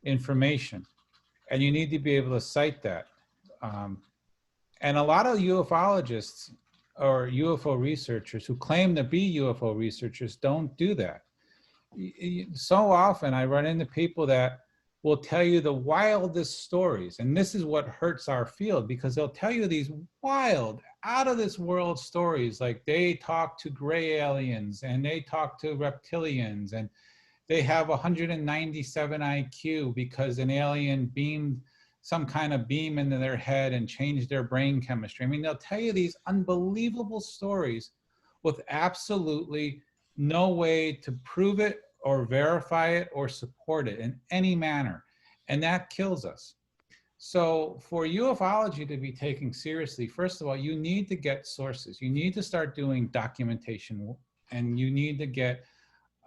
information. And you need to be able to cite that. And a lot of ufologists or UFO researchers who claim to be UFO researchers don't do that. So often I run into people that will tell you the wildest stories. And this is what hurts our field, because they'll tell you these wild, out of this world stories, like they talk to gray aliens and they talk to reptilians and they have 197 IQ because an alien beamed some kind of beam into their head and changed their brain chemistry. I mean, they'll tell you these unbelievable stories with absolutely no way to prove it or verify it or support it in any manner. And that kills us. So for ufology to be taken seriously, first of all, you need to get sources. You need to start doing documentation, and you need to get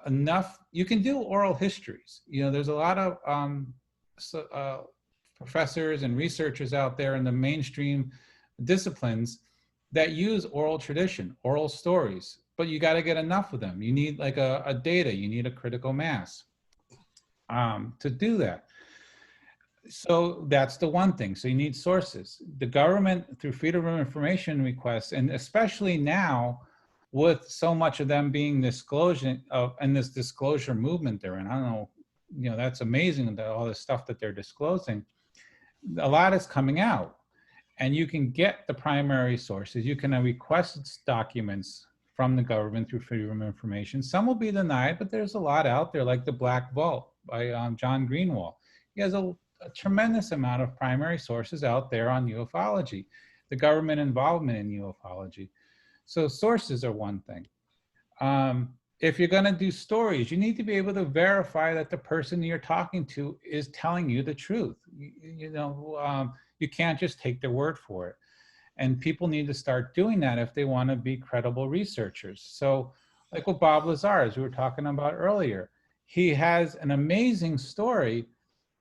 enough. You can do oral histories. There's a lot of professors and researchers out there in the mainstream disciplines that use oral tradition, oral stories, but you got to get enough of them. You need like a data, you need a critical mass to do that. So that's the one thing. So you need sources. The government, through freedom of information requests, and especially now with so much of them being disclosure of, and this disclosure movement they're in, I don't know, you know, that's amazing that all this stuff that they're disclosing, a lot is coming out. And you can get the primary sources. You can request documents from the government through freedom of information. Some will be denied, but there's a lot out there, like the Black Vault by John Greenwald. He has a tremendous amount of primary sources out there on ufology, the government involvement in ufology. So sources are one thing. If you're going to do stories, you need to be able to verify that the person you're talking to is telling you the truth. You can't just take their word for it. And people need to start doing that if they want to be credible researchers. So like with Bob Lazar, as we were talking about earlier, he has an amazing story,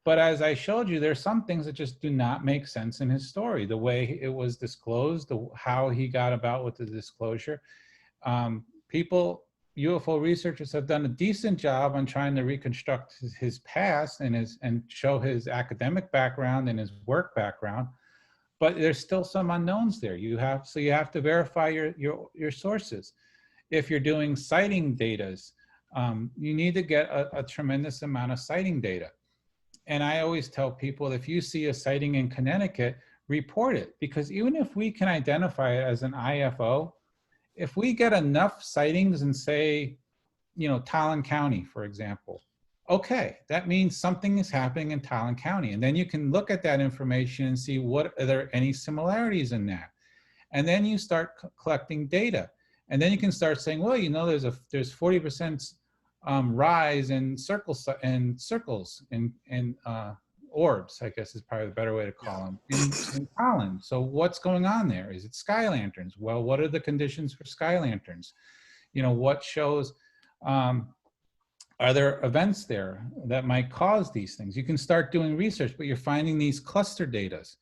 but as I showed you, there's some things that just do not make sense in his story. The way it was disclosed, how he got about with the disclosure. UFO researchers have done a decent job on trying to reconstruct his past and show his academic background and his work background, but there's still some unknowns there. You have to verify your sources. If you're doing sighting data, you need to get a tremendous amount of sighting data. And I always tell people, if you see a sighting in Connecticut, report it, because even if we can identify it as an IFO, if we get enough sightings in, say, Talon County, for example, okay, that means something is happening in Talon County. And then you can look at that information and see are there any similarities in that? And then you start collecting data. And then you can start saying, well, there's 40% rise in circles and orbs, I guess is probably the better way to call them, in Talon. So what's going on there? Is it sky lanterns? Well, what are the conditions for sky lanterns? What shows, are there events there that might cause these things? You can start doing research, but you're finding these cluster datas.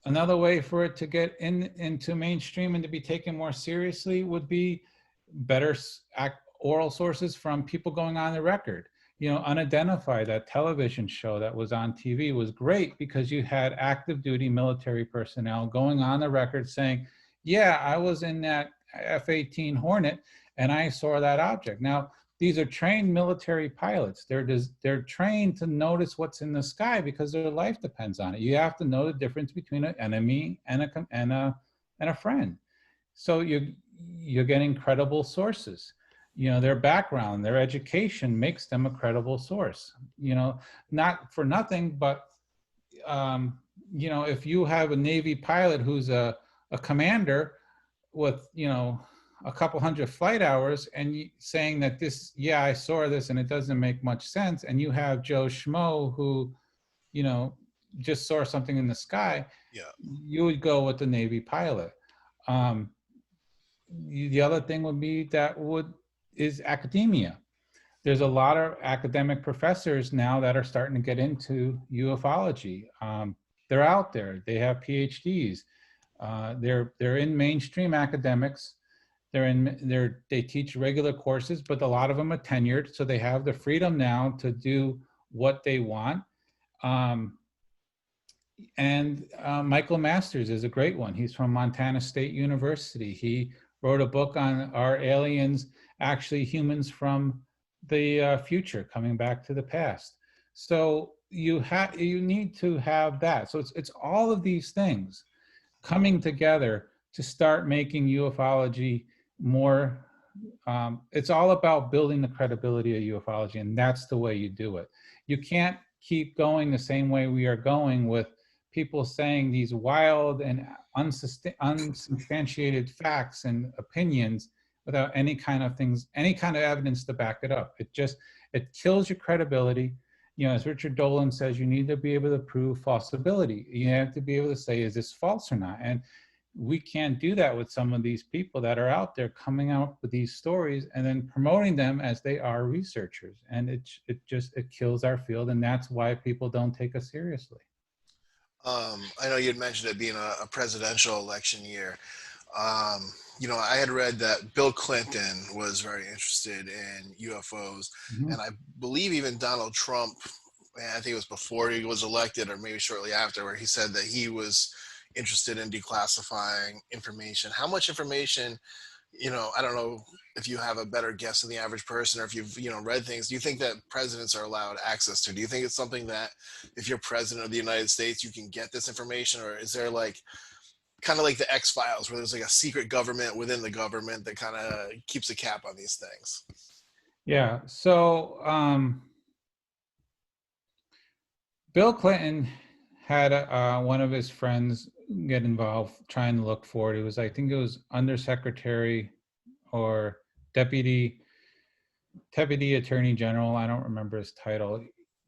Another way for it to get into mainstream and to be taken more seriously would be better oral sources from people going on the record. Unidentified, that television show that was on TV was great because you had active duty military personnel going on the record saying, yeah, I was in that F-18 Hornet and I saw that object. Now, these are trained military pilots. They're trained to notice what's in the sky because their life depends on it. You have to know the difference between an enemy and a friend. So you're getting credible sources. Their background, their education makes them a credible source. Not for nothing, but if you have a Navy pilot who's a commander with a couple hundred flight hours and saying that I saw this and it doesn't make much sense, and you have Joe Schmo who just saw something in the sky, you would go with the Navy pilot. The other thing would be is academia. There's a lot of academic professors now that are starting to get into ufology. They're out there. They have PhDs. They're in mainstream academics. They teach regular courses, but a lot of them are tenured, so they have the freedom now to do what they want. Michael Masters is a great one. He's from Montana State University. He wrote a book on are aliens actually humans from the future coming back to the past. So you need to have that. So it's all of these things coming together to start making ufology more. It's all about building the credibility of ufology, and that's the way you do it. You can't keep going the same way we are going with people saying these wild and unsubstantiated facts and opinions without any kind of evidence to back it up. It kills your credibility. As Richard Dolan says, you need to be able to prove falsibility. You have to be able to say, is this false or not? And we can't do that with some of these people that are out there coming out with these stories and then promoting them as they are researchers. And it kills our field, and that's why people don't take us seriously. I know you had mentioned it being a presidential election year. I had read that Bill Clinton was very interested in UFOs, Mhm. and I believe even Donald Trump, I think it was before he was elected or maybe shortly after, where he said that he was interested in declassifying information. How much information, I don't know if you have a better guess than the average person or if you've, read things. Do you think that presidents are allowed access to? Do you think it's something that if you're president of the United States, you can get this information? Or is there like kind of like the X Files where there's like a secret government within the government that kind of keeps a cap on these things? Yeah. So Bill Clinton had one of his friends get involved trying to look for it. It was, I think it was undersecretary or deputy deputy attorney general. I don't remember his title.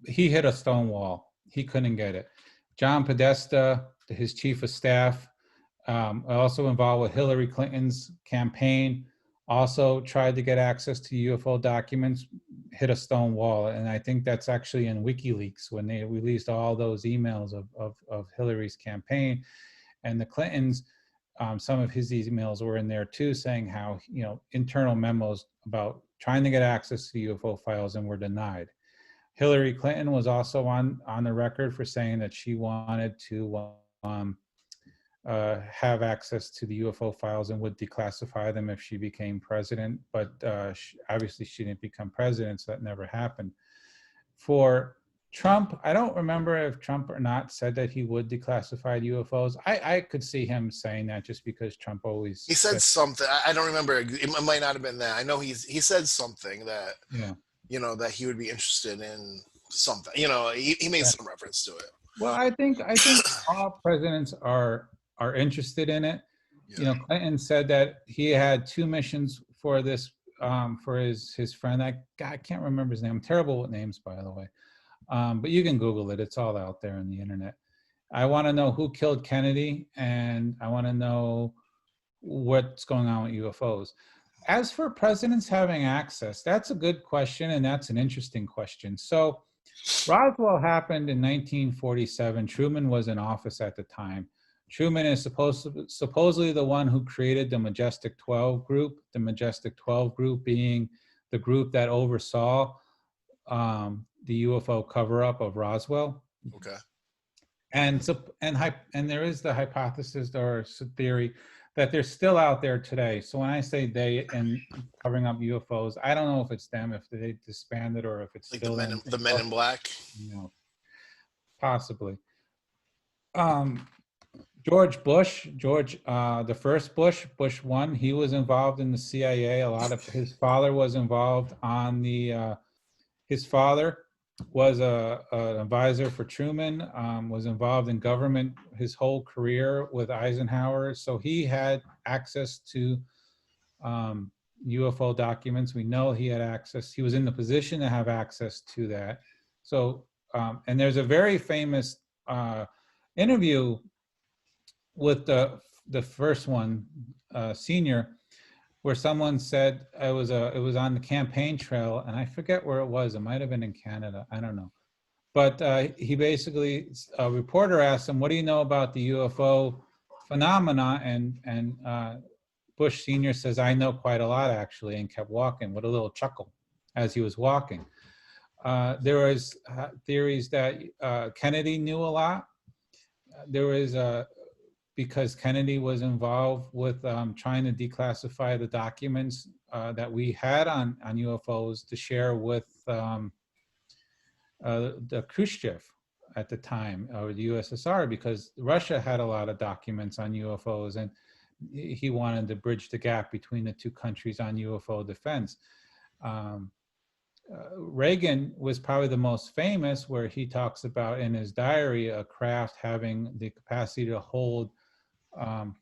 He hit a stone wall. He couldn't get it. John Podesta, his chief of staff, also involved with Hillary Clinton's campaign, also tried to get access to UFO documents, hit a stone wall. And I think that's actually in WikiLeaks when they released all those emails of Hillary's campaign. And the Clintons, some of his emails were in there too, saying how, internal memos about trying to get access to UFO files and were denied. Hillary Clinton was also on the record for saying that she wanted to have access to the UFO files and would declassify them if she became president. But obviously she didn't become president, so that never happened. For Trump, I don't remember if Trump or not said that he would declassify UFOs. I could see him saying that just because Trump always He said said, something. I don't remember. It might not have been that. I know he said something that yeah. that he would be interested in something. He made Yeah. some reference to it. Well, I think all presidents are interested in it. Yeah. Clinton said that he had two missions for this for his friend. I can't remember his name. I'm terrible with names, by the way. But you can Google it. It's all out there on the internet. I want to know who killed Kennedy, and I want to know what's going on with UFOs. As for presidents having access, that's a good question, and that's an interesting question. So Roswell happened in 1947. Truman was in office at the time. Truman is supposedly the one who created the Majestic 12 group, the Majestic 12 group being the group that oversaw the UFO cover-up of Roswell. Okay. And there is the hypothesis or theory that they're still out there today. So when I say they and covering up UFOs, I don't know if it's them, if they disbanded, or if it's Like still them. the Men in Black. Possibly. George Bush, the first Bush, Bush 1, he was involved in the CIA. A lot of his father was involved on his father was an advisor for Truman, was involved in government his whole career with Eisenhower. So he had access to UFO documents. We know he had access. He was in the position to have access to that. So, and there's a very famous interview with the first one, senior, where someone said it was on the campaign trail, and I forget where it was. It might have been in Canada. I don't know. But he basically, a reporter asked him, "What do you know about the UFO phenomena?" And Bush Senior says, "I know quite a lot, actually," and kept walking with a little chuckle as he was walking. There was theories that Kennedy knew a lot. There was because Kennedy was involved with trying to declassify the documents that we had on UFOs to share with the Khrushchev at the time, or the USSR, because Russia had a lot of documents on UFOs, and he wanted to bridge the gap between the two countries on UFO defense. Reagan was probably the most famous, where he talks about in his diary a craft having the capacity to hold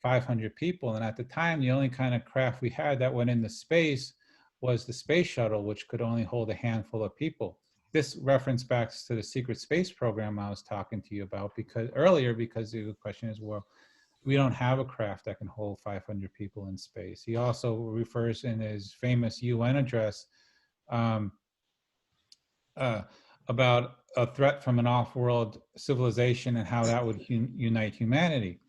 500 people. And at the time, the only kind of craft we had that went into space was the space shuttle, which could only hold a handful of people. This reference back to the secret space program I was talking to you about because the question is, well, we don't have a craft that can hold 500 people in space. He also refers in his famous UN address about a threat from an off-world civilization and how that would unite humanity.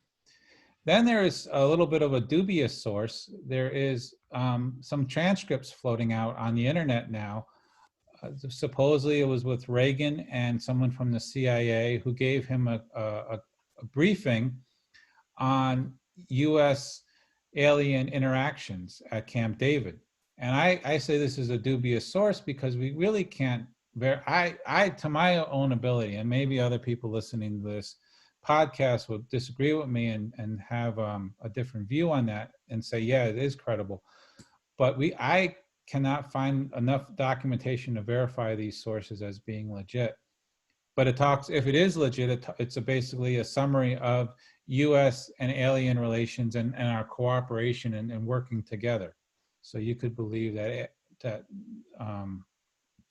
Then there is a little bit of a dubious source. There is some transcripts floating out on the internet now. Supposedly it was with Reagan and someone from the CIA who gave him a briefing on U.S. alien interactions at Camp David. And I say this is a dubious source because we really can't to my own ability, and maybe other people listening to this podcast would disagree with me and have a different view on that and say, yeah, it is credible. But I cannot find enough documentation to verify these sources as being legit. But it talks, if it is legit, it's basically a summary of U.S. and alien relations and our cooperation and working together. So you could believe that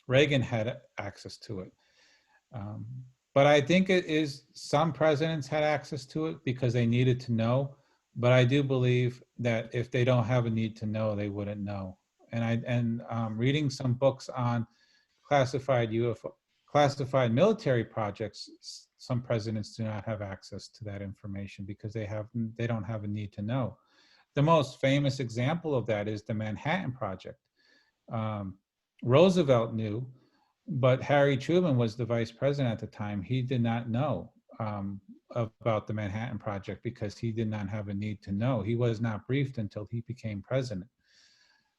Reagan had access to it. But I think it is some presidents had access to it because they needed to know. But I do believe that if they don't have a need to know, they wouldn't know. And reading some books on classified military projects, some presidents do not have access to that information because they don't have a need to know. The most famous example of that is the Manhattan Project. Roosevelt knew, but Harry Truman was the vice president at the time. He did not know about the Manhattan Project because he did not have a need to know. He was not briefed until he became president.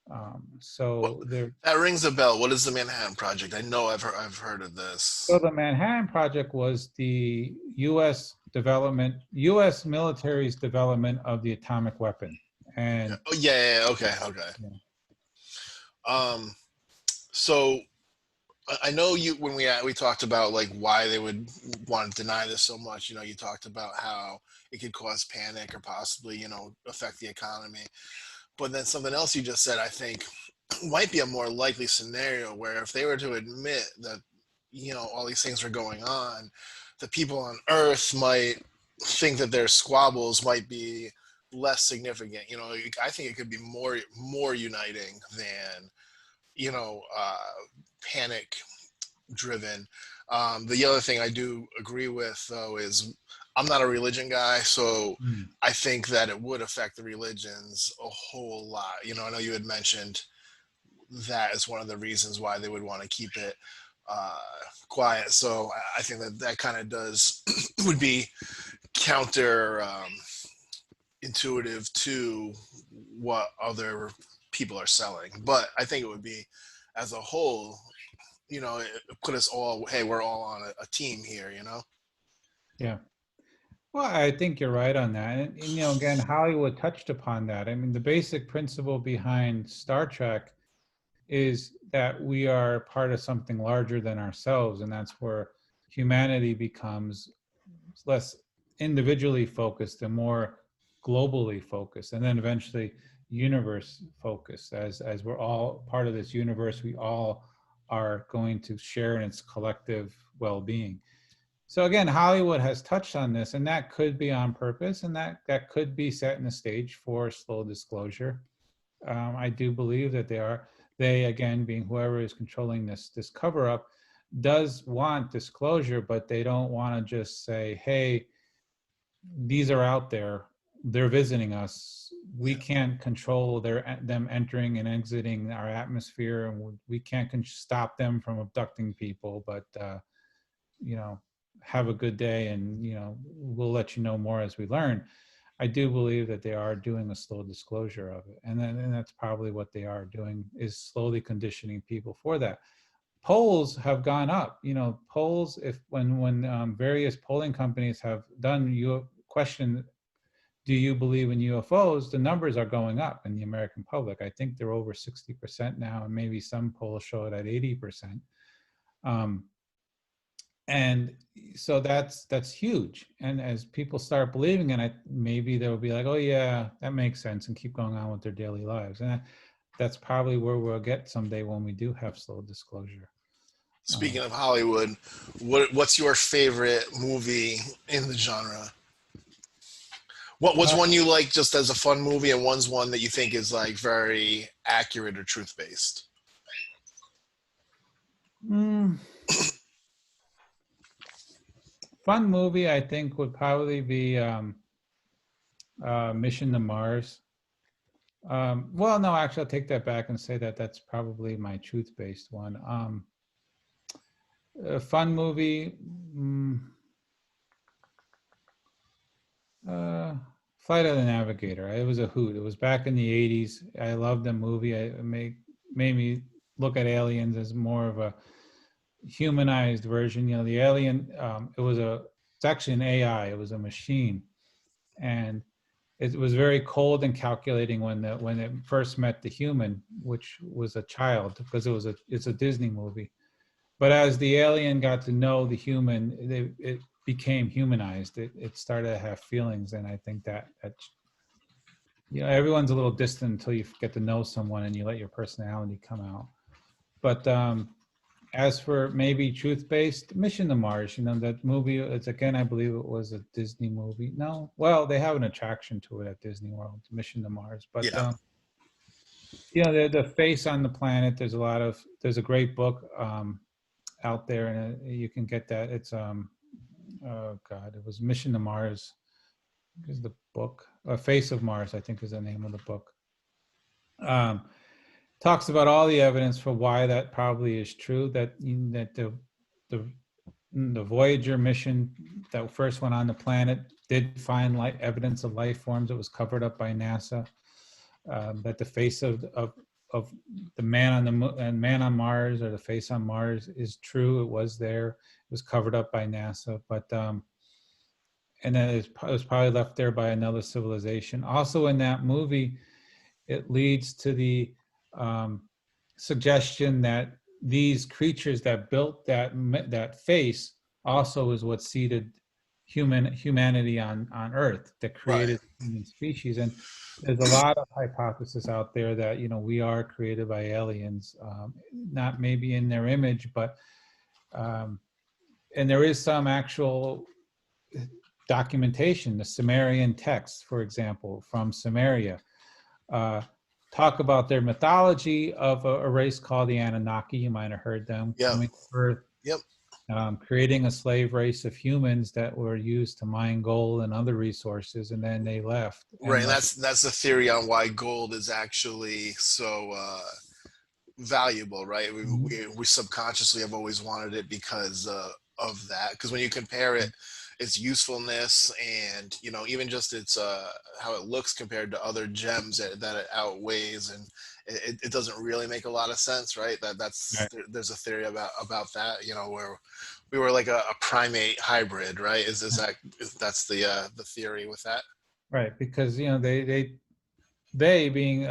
That rings a bell. What is the Manhattan Project? I know I've heard of this. So the Manhattan Project was the U.S. military's development of the atomic weapon. And okay. Yeah. So I know when we talked about like why they would want to deny this so much. You talked about how it could cause panic or possibly affect the economy. But then something else you just said, I think, might be a more likely scenario where if they were to admit that, all these things are going on, the people on Earth might think that their squabbles might be less significant. I think it could be more uniting than, panic driven. The other thing I do agree with, though, is I'm not a religion guy, so I think that it would affect the religions a whole lot. I know you had mentioned that as one of the reasons why they would want to keep it quiet. So I think that kind of would be counter intuitive to what other people are selling. But I think it would be, as a whole, it put us all, hey, we're all on a team here, Yeah. Well, I think you're right on that. And again, Hollywood touched upon that. I mean, the basic principle behind Star Trek is that we are part of something larger than ourselves. And that's where humanity becomes less individually focused and more globally focused. And then eventually universe focused. As we're all part of this universe, we all are going to share in its collective well-being. So again, Hollywood has touched on this, and that could be on purpose, and that could be setting the stage for slow disclosure. I do believe that they again, being whoever is controlling this cover-up, does want disclosure, but they don't want to just say, hey, these are out there, they're visiting us. We can't control them entering and exiting our atmosphere, and we can't stop them from abducting people, but have a good day, and we'll let you know more as we learn. I do believe that they are doing a slow disclosure of it, and that's probably what they are doing, is slowly conditioning people for that. Polls have gone up. Polls, when various polling companies have done question, do you believe in UFOs? The numbers are going up in the American public. I think they're over 60% now, and maybe some polls show it at 80%. And so that's huge. And as people start believing in it, maybe they'll be like, oh yeah, that makes sense, and keep going on with their daily lives. And that's probably where we'll get someday when we do have slow disclosure. Speaking of Hollywood, what's your favorite movie in the genre? What's one you like just as a fun movie, and one's one that you think is like very accurate or truth-based? Fun movie, I think, would probably be Mission to Mars. Well, no, actually, I'll take that back and say that that's probably my truth-based one. A fun movie, Flight of the Navigator. It was a hoot. It was back in the 80s. I loved the movie. It made me look at aliens as more of a humanized version. You know, the alien, it's actually an AI. It was a machine. And it was very cold and calculating when it first met the human, which was a child, because it's a Disney movie. But as the alien got to know the human, it became humanized. It started to have feelings, and I think that everyone's a little distant until you get to know someone and you let your personality come out. But as for maybe truth-based, Mission to Mars, that movie, it's again, I believe it was a Disney movie. No, well, they have an attraction to it at Disney World, Mission to Mars. But the face on the planet. There's a great book out there, and you can get that. It's oh God, it was Mission to Mars. Is the book Face of Mars? I think is the name of the book. Talks about all the evidence for why that probably is true. That the Voyager mission that first went on the planet did find evidence of life forms. It was covered up by NASA. That the face of the man on the moon and man on Mars, or the face on Mars, is true. It was there. It was covered up by NASA, but and then it was probably left there by another civilization. Also, in that movie, it leads to the suggestion that these creatures that built that face also is what seeded humanity on Earth, that created the human species. And there's a lot of hypotheses out there that we are created by aliens, not maybe in their image, but and there is some actual documentation. The Sumerian texts, for example, from Sumeria, talk about their mythology of a race called the Anunnaki. You might have heard them coming to Earth. Yep. Creating a slave race of humans that were used to mine gold and other resources, and then they left. Right, and that's the theory on why gold is actually so valuable, right? We subconsciously have always wanted it because of that. Because when you compare its usefulness and even just its how it looks compared to other gems that it outweighs, and it doesn't really make a lot of sense, right? There's a theory about that, where we were like a primate hybrid, right? That's the theory with that? Right, because they being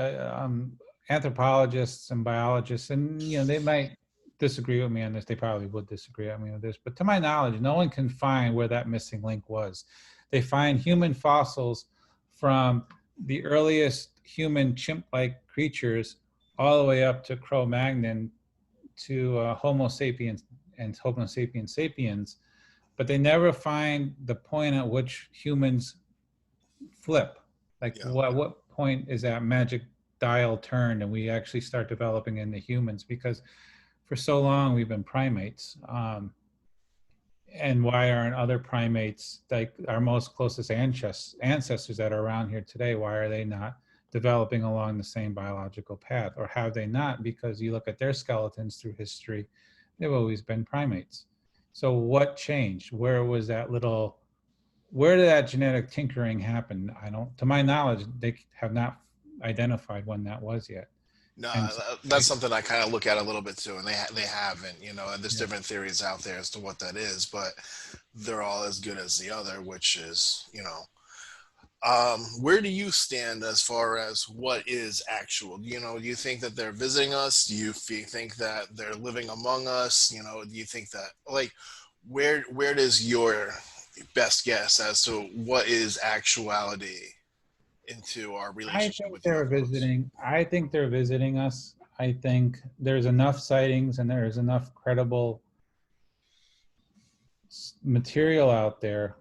anthropologists and biologists, and they might disagree with me on this. They probably would disagree with me on this, but to my knowledge, no one can find where that missing link was. They find human fossils from the earliest human chimp-like creatures all the way up to Cro-Magnon to Homo sapiens and Homo sapiens sapiens, but they never find the point at which humans flip. What point is that magic dial turned and we actually start developing into humans? Because for so long we've been primates, and why aren't other primates, like our most closest ancestors that are around here today, why are they not developing along the same biological path? Or have they not? Because you look at their skeletons through history, they've always been primates. So what changed? Where did that genetic tinkering happen? To my knowledge, they have not identified when that was yet. No, that's something I kind of look at a little bit too, and they haven't, and there's different theories out there as to what that is, but they're all as good as the other, which is, where do you stand as far as what is actual? Do you think that they're visiting us? Do you think that they're living among us? Do you think that, where does your best guess as to what is actuality into our relationship with UFOs? I think they're visiting us. I think there's enough sightings and there's enough credible material out there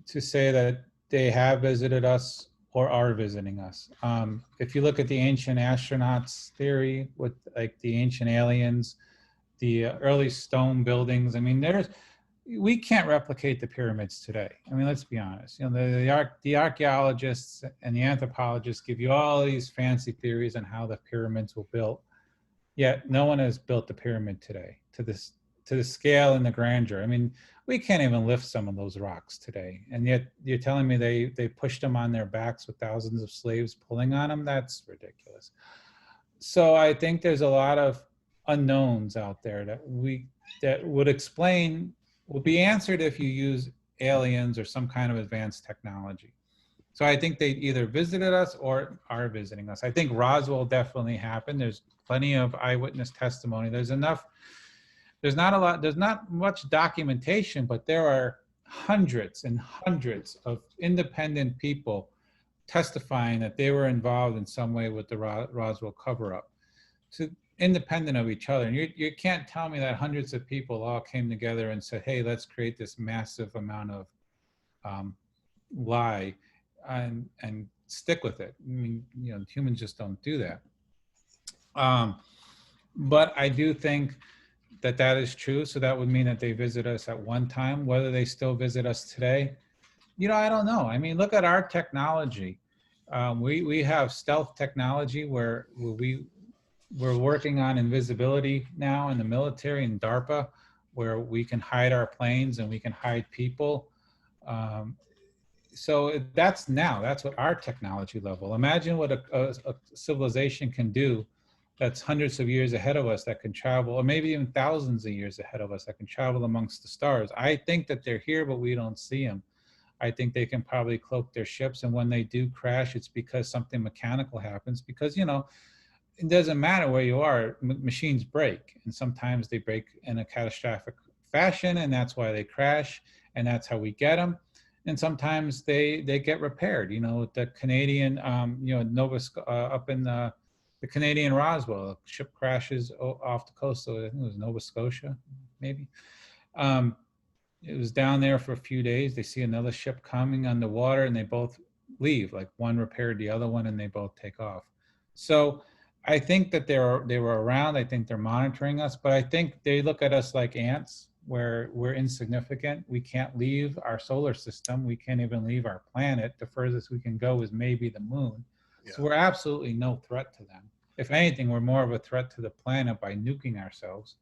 to say that they have visited us or are visiting us. If you look at the ancient astronauts theory with the ancient aliens, the early stone buildings, I mean, we can't replicate the pyramids today. I mean, let's be honest. You know, the archaeologists and the anthropologists give you all these fancy theories on how the pyramids were built, yet no one has built the pyramid today to the scale and the grandeur. I mean, we can't even lift some of those rocks today, and yet you're telling me they pushed them on their backs with thousands of slaves pulling on them? That's ridiculous. So I think there's a lot of unknowns out there that would be answered if you use aliens or some kind of advanced technology. So I think they either visited us or are visiting us. I think Roswell definitely happened. There's plenty of eyewitness testimony. There's not much documentation, but there are hundreds and hundreds of independent people testifying that they were involved in some way with the Roswell cover-up, independent of each other. And you can't tell me that hundreds of people all came together and said, hey, let's create this massive amount of lie and stick with it. I mean, you know, humans just don't do that. But I do think that is true. So that would mean that they visit us at one time. Whether they still visit us today, you know, I don't know. I mean, look at our technology. We have stealth technology where we're working on invisibility now in the military and DARPA, where we can hide our planes and we can hide people. So that's what our technology level. Imagine what a civilization can do that's hundreds of years ahead of us, that can travel, or maybe even thousands of years ahead of us, that can travel amongst the stars. I think that they're here, but we don't see them. I think they can probably cloak their ships, and when they do crash, it's because something mechanical happens. Because, you know, it doesn't matter where you are, machines break, and sometimes they break in a catastrophic fashion, and that's why they crash, and that's how we get them. And sometimes they get repaired. You know, the Canadian, you know, up in the Canadian Roswell, a ship crashes off the coast. So I think it was Nova Scotia, maybe. It was down there for a few days. They see another ship coming on the water, and they both leave. Like, one repaired the other one, and they both take off. So I think that they were around. I think they're monitoring us, but I think they look at us like ants, where we're insignificant. We can't leave our solar system. We can't even leave our planet. The furthest we can go is maybe the moon. Yeah. So we're absolutely no threat to them. If anything, we're more of a threat to the planet by nuking ourselves.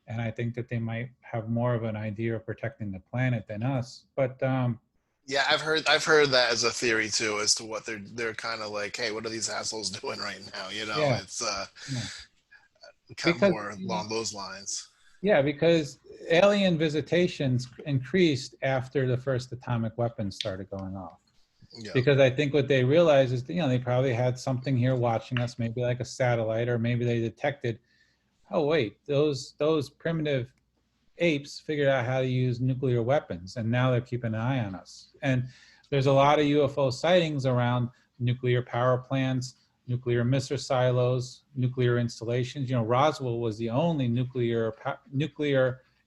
And I think that they might have more of an idea of protecting the planet than us. But yeah, I've heard that as a theory too, as to what they're kind of like, hey, what are these assholes doing right now? You know, yeah. It's kind of more along those lines. Yeah, because alien visitations increased after the first atomic weapons started going off. Yeah. Because I think what they realized is that, you know, they probably had something here watching us, maybe like a satellite, or maybe they detected, oh wait, those primitive apes figured out how to use nuclear weapons, and now they're keeping an eye on us. And there's a lot of UFO sightings around nuclear power plants, nuclear missile silos, nuclear installations. You know, Roswell was the only nuclear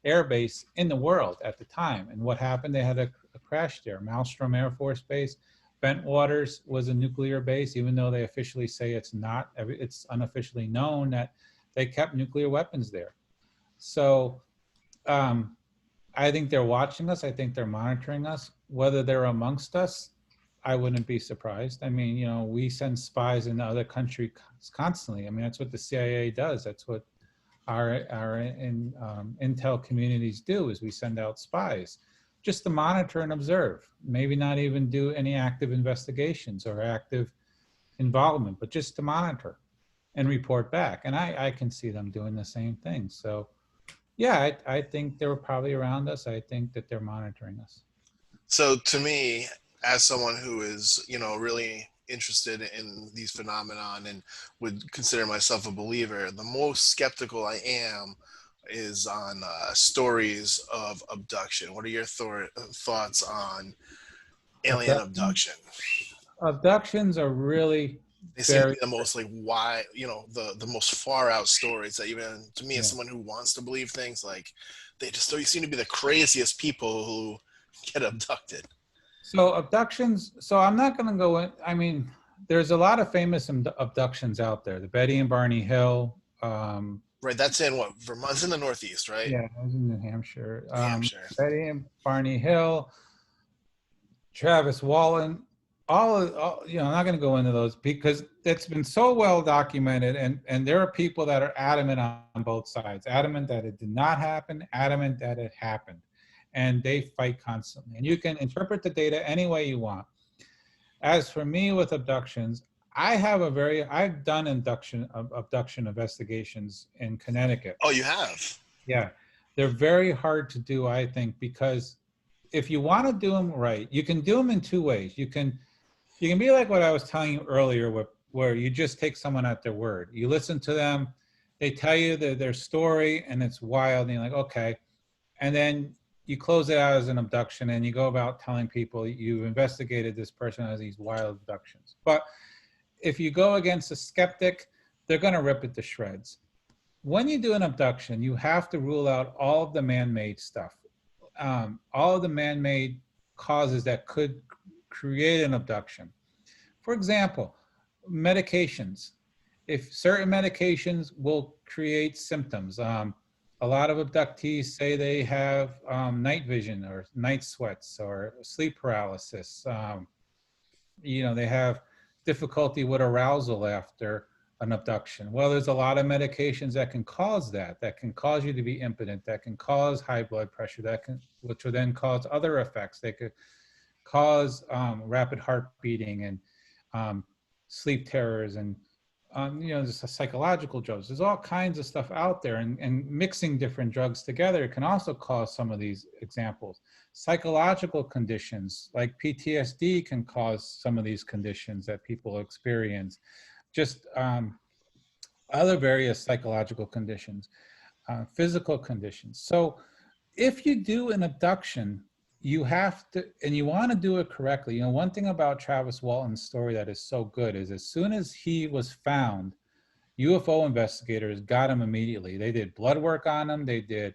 air base in the world at the time. And what happened? They had a crash there. Maelstrom Air Force Base. Bentwaters was a nuclear base, even though they officially say it's not. It's unofficially known that they kept nuclear weapons there. So I think they're watching us. I think they're monitoring us. Whether they're amongst us, I wouldn't be surprised. I mean, you know, we send spies into other countries constantly. I mean, that's what the CIA does. That's what our intel communities do, is we send out spies just to monitor and observe. Maybe not even do any active investigations or active involvement, but just to monitor and report back. And I can see them doing the same thing. So yeah, I think they were probably around us. I think that they're monitoring us. So to me, as someone who is, you know, really interested in these phenomenon and would consider myself a believer, the most skeptical I am is on stories of abduction. What are your thoughts on alien abduction? Abductions are really they seem to be the most like why, you know, the most far out stories that even to me as someone who wants to believe things, like they seem to be the craziest people who get abducted. So abductions, so I'm not going to go in, I mean, there's a lot of famous abductions out there. The Betty and Barney Hill, Right. That's in what, Vermont? It's in the Northeast, right? Yeah, I was in New Hampshire. New Hampshire. Betty and Barney Hill, Travis Wallen, I'm not going to go into those because it's been so well documented, and there are people that are adamant on both sides, adamant that it did not happen, adamant that it happened, and they fight constantly. And you can interpret the data any way you want. As for me with abductions, I've done abduction investigations in Connecticut. Oh, you have? Yeah, they're very hard to do, I think, because if you want to do them right, you can do them in two ways. You can be like what I was telling you earlier, where you just take someone at their word. You listen to them, they tell you their story, and it's wild, and you're like, okay. And then you close it out as an abduction, and you go about telling people you've investigated this person as these wild abductions. But if you go against a skeptic, they're going to rip it to shreds. When you do an abduction, you have to rule out all of the man-made stuff, all of the man-made causes that could create an abduction. For example, medications. If certain medications will create symptoms, a lot of abductees say they have night vision or night sweats or sleep paralysis. They have difficulty with arousal after an abduction. Well, there's a lot of medications that can cause that can cause you to be impotent, that can cause high blood pressure, which will then cause other effects. They could cause rapid heart beating and sleep terrors and just psychological drugs. There's all kinds of stuff out there, and mixing different drugs together can also cause some of these examples. Psychological conditions like PTSD can cause some of these conditions that people experience. Just other various psychological conditions, physical conditions. So if you do an abduction, you have to, and you want to do it correctly. One thing about Travis Walton's story that is so good is as soon as he was found, UFO investigators got him immediately. They did blood work on him. They did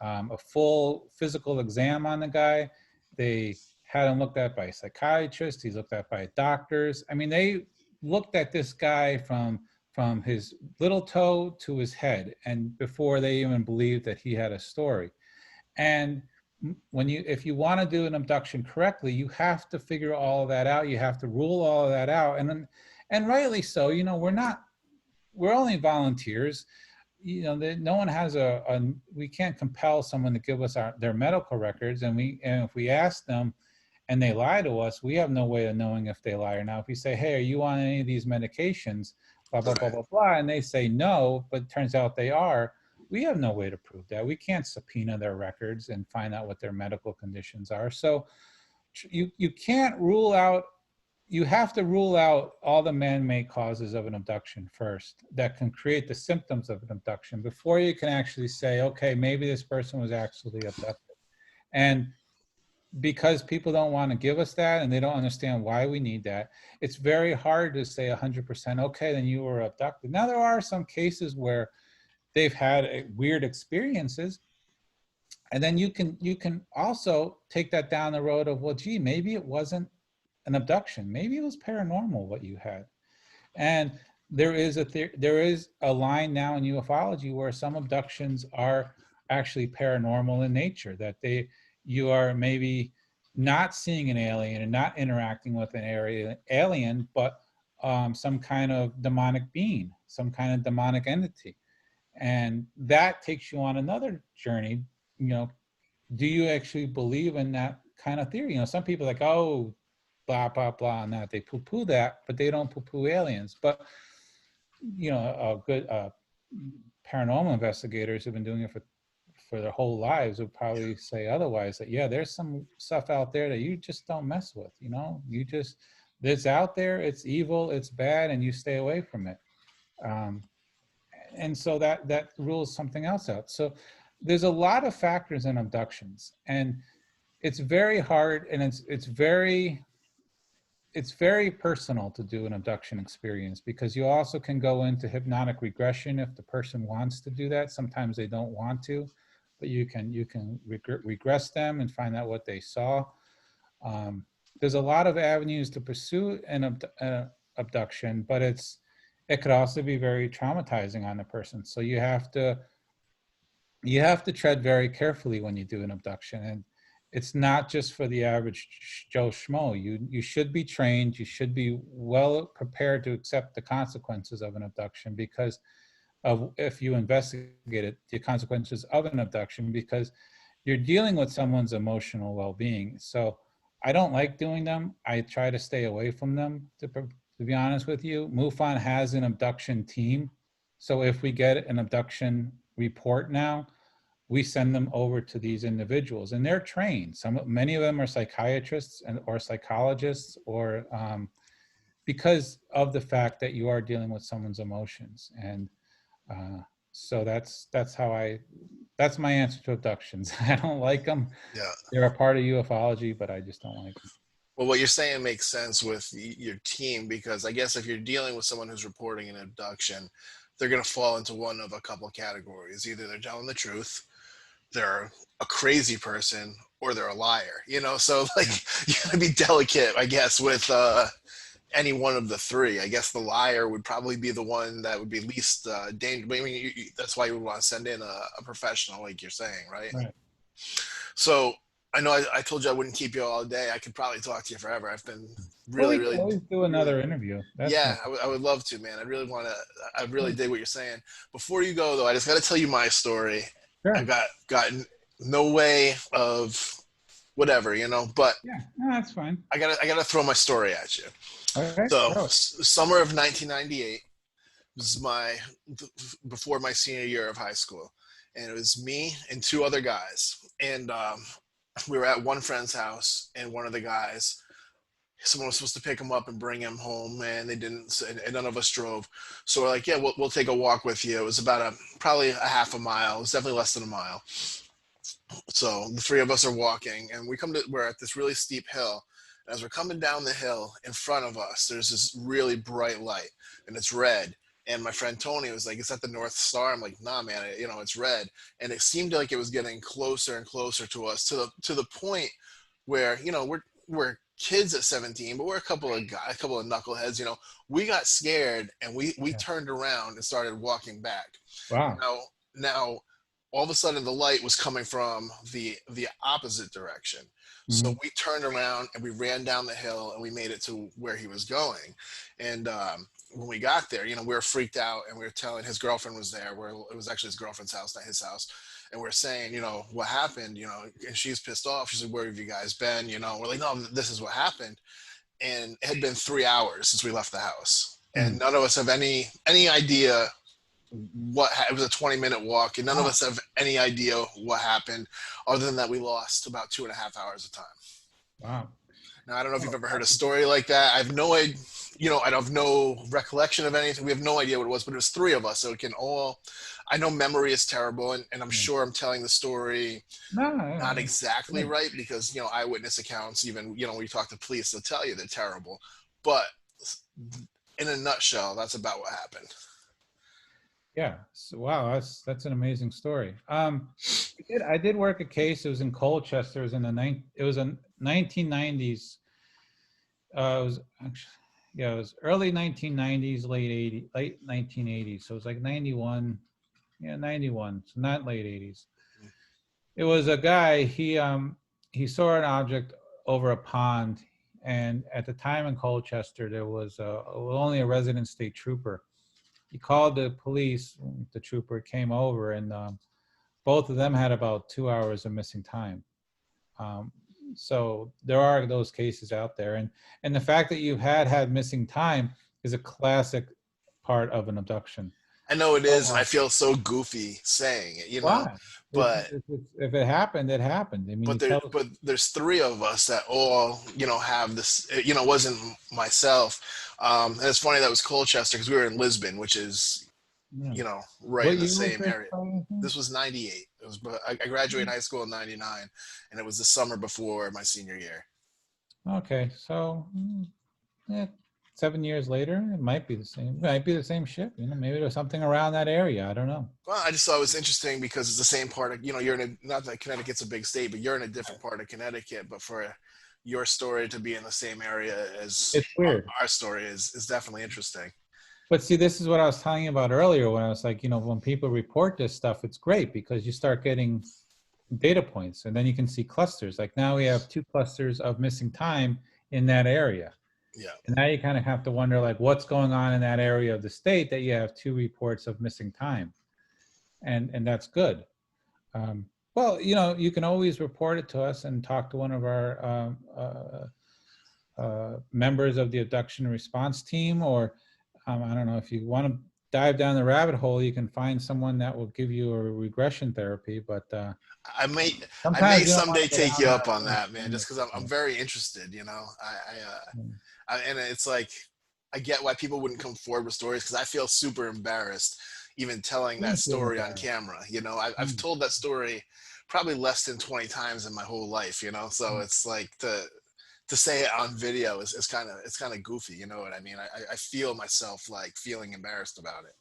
a full physical exam on the guy. They had him looked at by a psychiatrist. He's looked at by doctors. I mean, they looked at this guy from his little toe to his head, and before they even believed that he had a story. And if you want to do an abduction correctly, you have to figure all of that out. You have to rule all of that out, and rightly so. We're only volunteers. No one has we can't compel someone to give us their medical records, and if we ask them and they lie to us, we have no way of knowing if they lie or not. If we say, hey, are you on any of these medications, blah, blah, blah, blah, blah, and they say no, but it turns out they are, we have no way to prove that. We can't subpoena their records and find out what their medical conditions are. So you can't rule out, you have to rule out all the man-made causes of an abduction first that can create the symptoms of an abduction before you can actually say, okay, maybe this person was actually abducted. And because people don't want to give us that and they don't understand why we need that, it's very hard to say 100%, okay, then you were abducted. Now, there are some cases where they've had weird experiences, and then you can also take that down the road of, well, gee, maybe it wasn't an abduction. Maybe it was paranormal what you had. And there is a line now in ufology where some abductions are actually paranormal in nature, that you are maybe not seeing an alien and not interacting with an alien, but some kind of demonic being, some kind of demonic entity. And that takes you on another journey. Do you actually believe in that kind of theory? Some people are like, oh, blah, blah, blah, and that. They poo-poo that, but they don't poo-poo aliens. But, good paranormal investigators who've been doing it for their whole lives would probably say otherwise, that, yeah, there's some stuff out there that you just don't mess with, it's out there, it's evil, it's bad, and you stay away from it. And so that rules something else out. So there's a lot of factors in abductions, and it's very hard, and it's very personal to do an abduction experience, because you also can go into hypnotic regression if the person wants to do that. Sometimes they don't want to, but you can regress them and find out what they saw. There's a lot of avenues to pursue an abduction, but it could also be very traumatizing on the person. So you have to tread very carefully when you do an abduction, and it's not just for the average Joe Schmo. You should be trained. You should be well prepared to accept the consequences of an abduction, because of, if you investigate it, the consequences of an abduction, because you're dealing with someone's emotional well-being. So I don't like doing them. I try to stay away from them, to be honest with you. MUFON has an abduction team. So if we get an abduction report now, we send them over to these individuals, and they're trained. Many of them are psychiatrists or psychologists, or because of the fact that you are dealing with someone's emotions. And so that's my answer to abductions. I don't like them. Yeah. They're a part of ufology, but I just don't like them. Well, what you're saying makes sense with your team, because I guess if you're dealing with someone who's reporting an abduction, they're going to fall into one of a couple of categories. Either they're telling the truth, they're a crazy person, or they're a liar. So like you got to be delicate, I guess, with any one of the three. I guess the liar would probably be the one that would be least dangerous. I mean, that's why you would want to send in a professional, like you're saying, right? Right. So I know I told you I wouldn't keep you all day. I could probably talk to you forever. I've been Well, really, we can really, always do another interview. That's yeah, no. I would love to, man. I really dig what you're saying. Before you go, though, I just got to tell you my story. I Sure. got no way of whatever, but Yeah, no, that's fine. I gotta throw my story at you. Okay, So throw it. summer of 1998 was before my senior year of high school, and it was me and two other guys, and we were at one friend's house, and one of the guys, someone was supposed to pick him up and bring him home, and they didn't, and none of us drove. So we're like, yeah, we'll take a walk with you. It was about probably a half a mile. It was definitely less than a mile. So the three of us are walking, and we're at this really steep hill. And as we're coming down the hill, in front of us, there's this really bright light, and it's red. And my friend Tony was like, "Is that the North Star?" I'm like, "Nah, man, it's red." And it seemed like it was getting closer and closer to us, to the point where we're kids at 17, but we're a couple of guys, a couple of knuckleheads. We got scared, and we Yeah. turned around and started walking back. Wow. Now, all of a sudden the light was coming from the opposite direction. So Mhm. we turned around and we ran down the hill, and we made it to where he was going. And when we got there, we were freaked out, and we were telling, his girlfriend was there, where it was actually his girlfriend's house, not his house. And we're saying, what happened, and she's pissed off. She's like, "Where have you guys been?" We're like, "No, this is what happened." And it had been 3 hours since we left the house, and Mm. none of us have any idea it was a 20-minute walk, and none of Wow. us have any idea what happened, other than that we lost about 2.5 hours of time. Wow. Now, I don't know if you've Oh, ever heard a story like that. I have no idea. I have no recollection of anything. We have no idea what it was, but it was three of us, so it can all. I know memory is terrible, and I'm yeah. sure I'm telling the story No, not exactly good. right, because eyewitness accounts, even when you talk to police, they'll tell you they're terrible. But in a nutshell, that's about what happened. Yeah. So, wow, that's an amazing story. I did work a case. It was in Colchester. It was in 1990s. It was actually, yeah, it was early 1990s, late 1980s. So it was like 91, yeah, 91. So not late 80s. It was a guy. He saw an object over a pond, and at the time in Colchester there was only a resident state trooper. He called the police. The trooper came over, and both of them had about 2 hours of missing time. Um, so there are those cases out there, and the fact that you've had missing time is a classic part of an abduction. I know it is, and I So, feel so goofy saying it, why? but If it happened, it happened. I mean, you tell. but there's three of us that all have this. Wasn't myself, and it's funny that was Colchester, because we were in Lisbon, which is Yeah. right What in the year was same this? area. This was 98. It was, I graduated high school in 99, and it was the summer before my senior year. Okay, so yeah, 7 years later, it might be the same. It might be the same ship. Maybe there's something around that area. I don't know. Well, I just thought it was interesting, because it's the same part of, you're not that Connecticut's a big state, but you're in a different part of Connecticut. But for your story to be in the same area as It's weird. our story is definitely interesting. But see, this is what I was telling you about earlier when I was like, you know, when people report this stuff, it's great because you start getting data points and then you can see clusters. Like now we have 2 clusters of missing time in that area. Yeah. And now you kind of have to wonder like what's going on in that area of the state that you have 2 reports of missing time. And that's good. Well, you know, you can always report it to us and talk to one of our members of the abduction response team, or I don't know if you want to dive down the rabbit hole, you can find someone that will give you a regression therapy. But I may sometimes you don't want someday to go take down you up that on road. that, man, just because I'm very interested. You know, and it's like I get why people wouldn't come forward with stories because I feel super embarrassed even telling that Don't feel story on embarrassed. camera. You know, I've Mm, told that story probably less than 20 times in my whole life. You know, so mm. it's like to say it on video is kind of it's kind of goofy. You know what I mean? I feel myself like feeling embarrassed about it.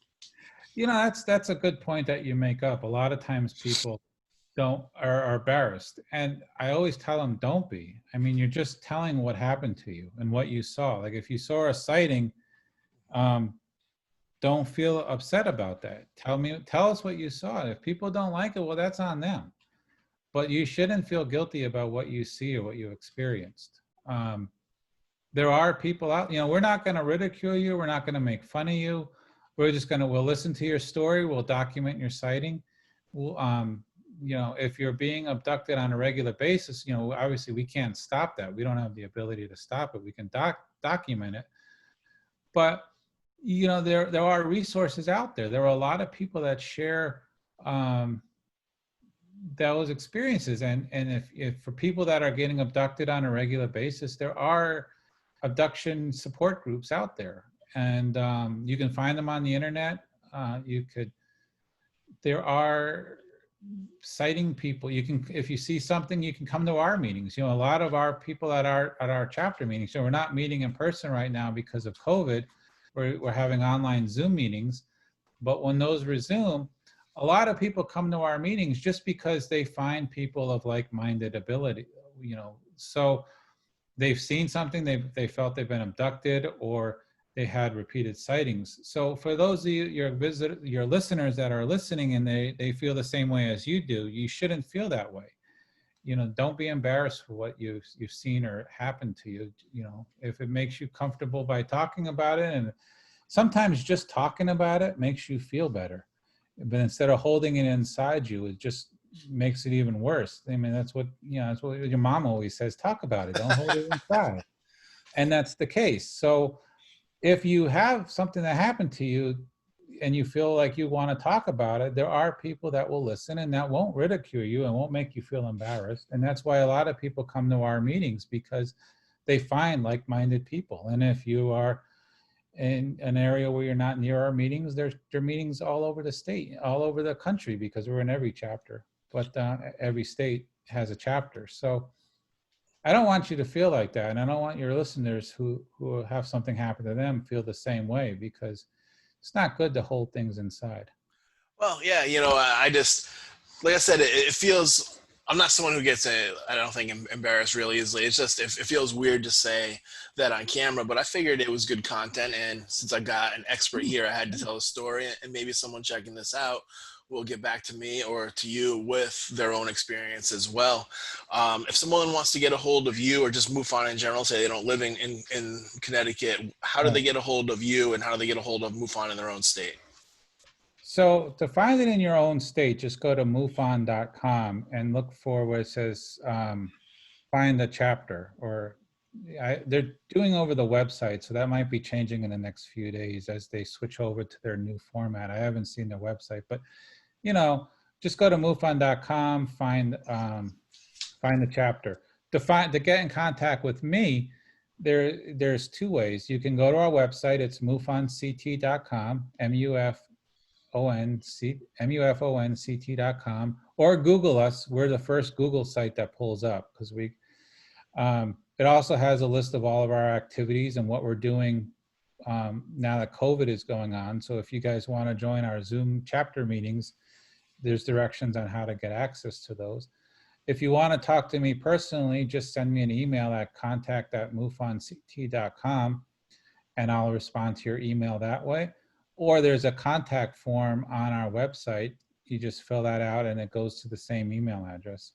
You know, that's a good point that you make up. A lot of times people don't are embarrassed, and I always tell them don't be. I mean, you're just telling what happened to you and what you saw. Like if you saw a sighting, um, don't feel upset about that. Tell us what you saw. If people don't like it, well, that's on them. But you shouldn't feel guilty about what you see or what you experienced. Um, there are people out, you know, we're not going to ridicule you. We're not going to make fun of you. We'll listen to your story. We'll document your sighting. We'll, you know, if you're being abducted on a regular basis, you know, obviously we can't stop that. We don't have the ability to stop it. We can document it. But, you know, there are resources out there. There are a lot of people that share um, those experiences. And if for people that are getting abducted on a regular basis, there are abduction support groups out there, and you can find them on the internet. There are citing people. You can, if you see something, you can come to our meetings. You know, a lot of our people at our chapter meetings. So we're not meeting in person right now because of COVID. We're having online Zoom meetings, but when those resume, a lot of people come to our meetings just because they find people of like-minded ability. You know, so they've seen something, they felt they've been abducted, or they had repeated sightings. So for those of you, your listeners that are listening and they feel the same way as you do, you shouldn't feel that way. You know, don't be embarrassed for what you've seen or happened to you. You know, if it makes you comfortable by talking about it, and sometimes just talking about it makes you feel better. But instead of holding it inside you, it just makes it even worse. I mean, that's what, you know, that's what your mom always says, talk about it, don't hold it inside. And that's the case. So if you have something that happened to you and you feel like you want to talk about it, there are people that will listen and that won't ridicule you and won't make you feel embarrassed. And that's why a lot of people come to our meetings, because they find like-minded people. And if you are in an area where you're not near our meetings, there are meetings all over the state, all over the country, because we're in every chapter, but every state has a chapter. So I don't want you to feel like that. And I don't want your listeners who have something happen to them feel the same way, because it's not good to hold things inside. Well, yeah, you know, I just, like I said, it feels. I'm not someone who gets I don't think embarrassed really easily. It's just it feels weird to say that on camera, but I figured it was good content, and since I got an expert here, I had to tell a story, and maybe someone checking this out will get back to me or to you with their own experience as well. If someone wants to get a hold of you or just MUFON in general, say they don't live in Connecticut, how do Right. they get a hold of you, and how do they get a hold of MUFON in their own state? So to find it in your own state, just go to MUFON.com and look for where it says find the chapter, or they're doing over the website, so that might be changing in the next few days as they switch over to their new format. I haven't seen their website, but you know, just go to MUFON.com, find the chapter. To get in contact with me, there's 2 ways. You can go to our website. It's MUFONCT.com, MUFONCT.com, or Google us. We're the first Google site that pulls up, because it also has a list of all of our activities and what we're doing now that COVID is going on. So if you guys want to join our Zoom chapter meetings, there's directions on how to get access to those. If you want to talk to me personally, just send me an email at contact@mufonct.com, and I'll respond to your email that way. Or there's a contact form on our website. You just fill that out and it goes to the same email address.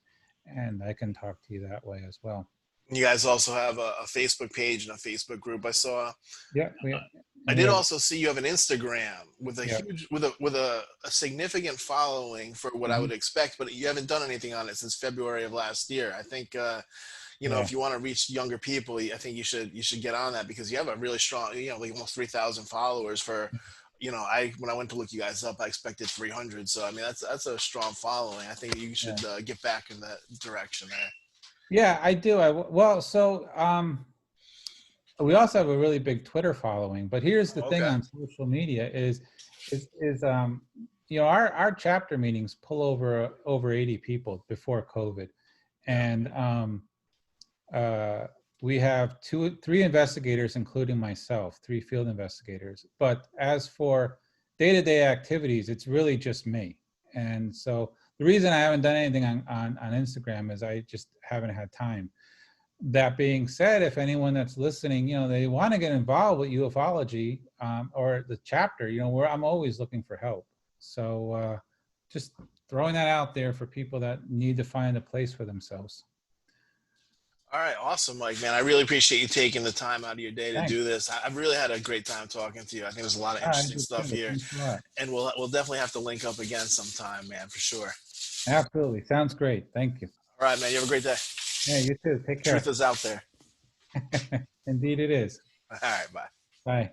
And I can talk to you that way as well. You guys also have a Facebook page and a Facebook group. I saw. Yeah, I and we did have, also see you have an Instagram with a yeah. huge, with a significant following for what I Mhm. would expect, but you haven't done anything on it since February of last year. I think, you know, Yeah. if you want to reach younger people, I think you should get on that because you have a really strong, you know, like almost 3,000 followers for, you know, when I went to look you guys up, I expected 300. So I mean, that's a strong following. I think you Yeah. should get back in that direction there. Yeah, I do. Well, so we also have a really big Twitter following. But here's the Oh, thing okay. on social media is you know, our chapter meetings pull over 80 people before COVID, Yeah. and uh, we have three investigators, including myself, three field investigators. But as for day-to-day activities, it's really just me. And so the reason I haven't done anything on Instagram is I just haven't had time. That being said, if anyone that's listening, you know, they want to get involved with ufology or the chapter, you know, where I'm always looking for help. So just throwing that out there for people that need to find a place for themselves. All right, awesome, Mike, man. I really appreciate you taking the time out of your day to Thanks. do this. I've really had a great time talking to you. I think there's a lot of I interesting did stuff too. here, Thanks a lot. and we'll definitely have to link up again sometime, man, for sure. Absolutely. Sounds great. Thank you. All right, man. You have a great day. Yeah, you too. Take Truth care. is out there. Indeed it is. All right, bye. Bye.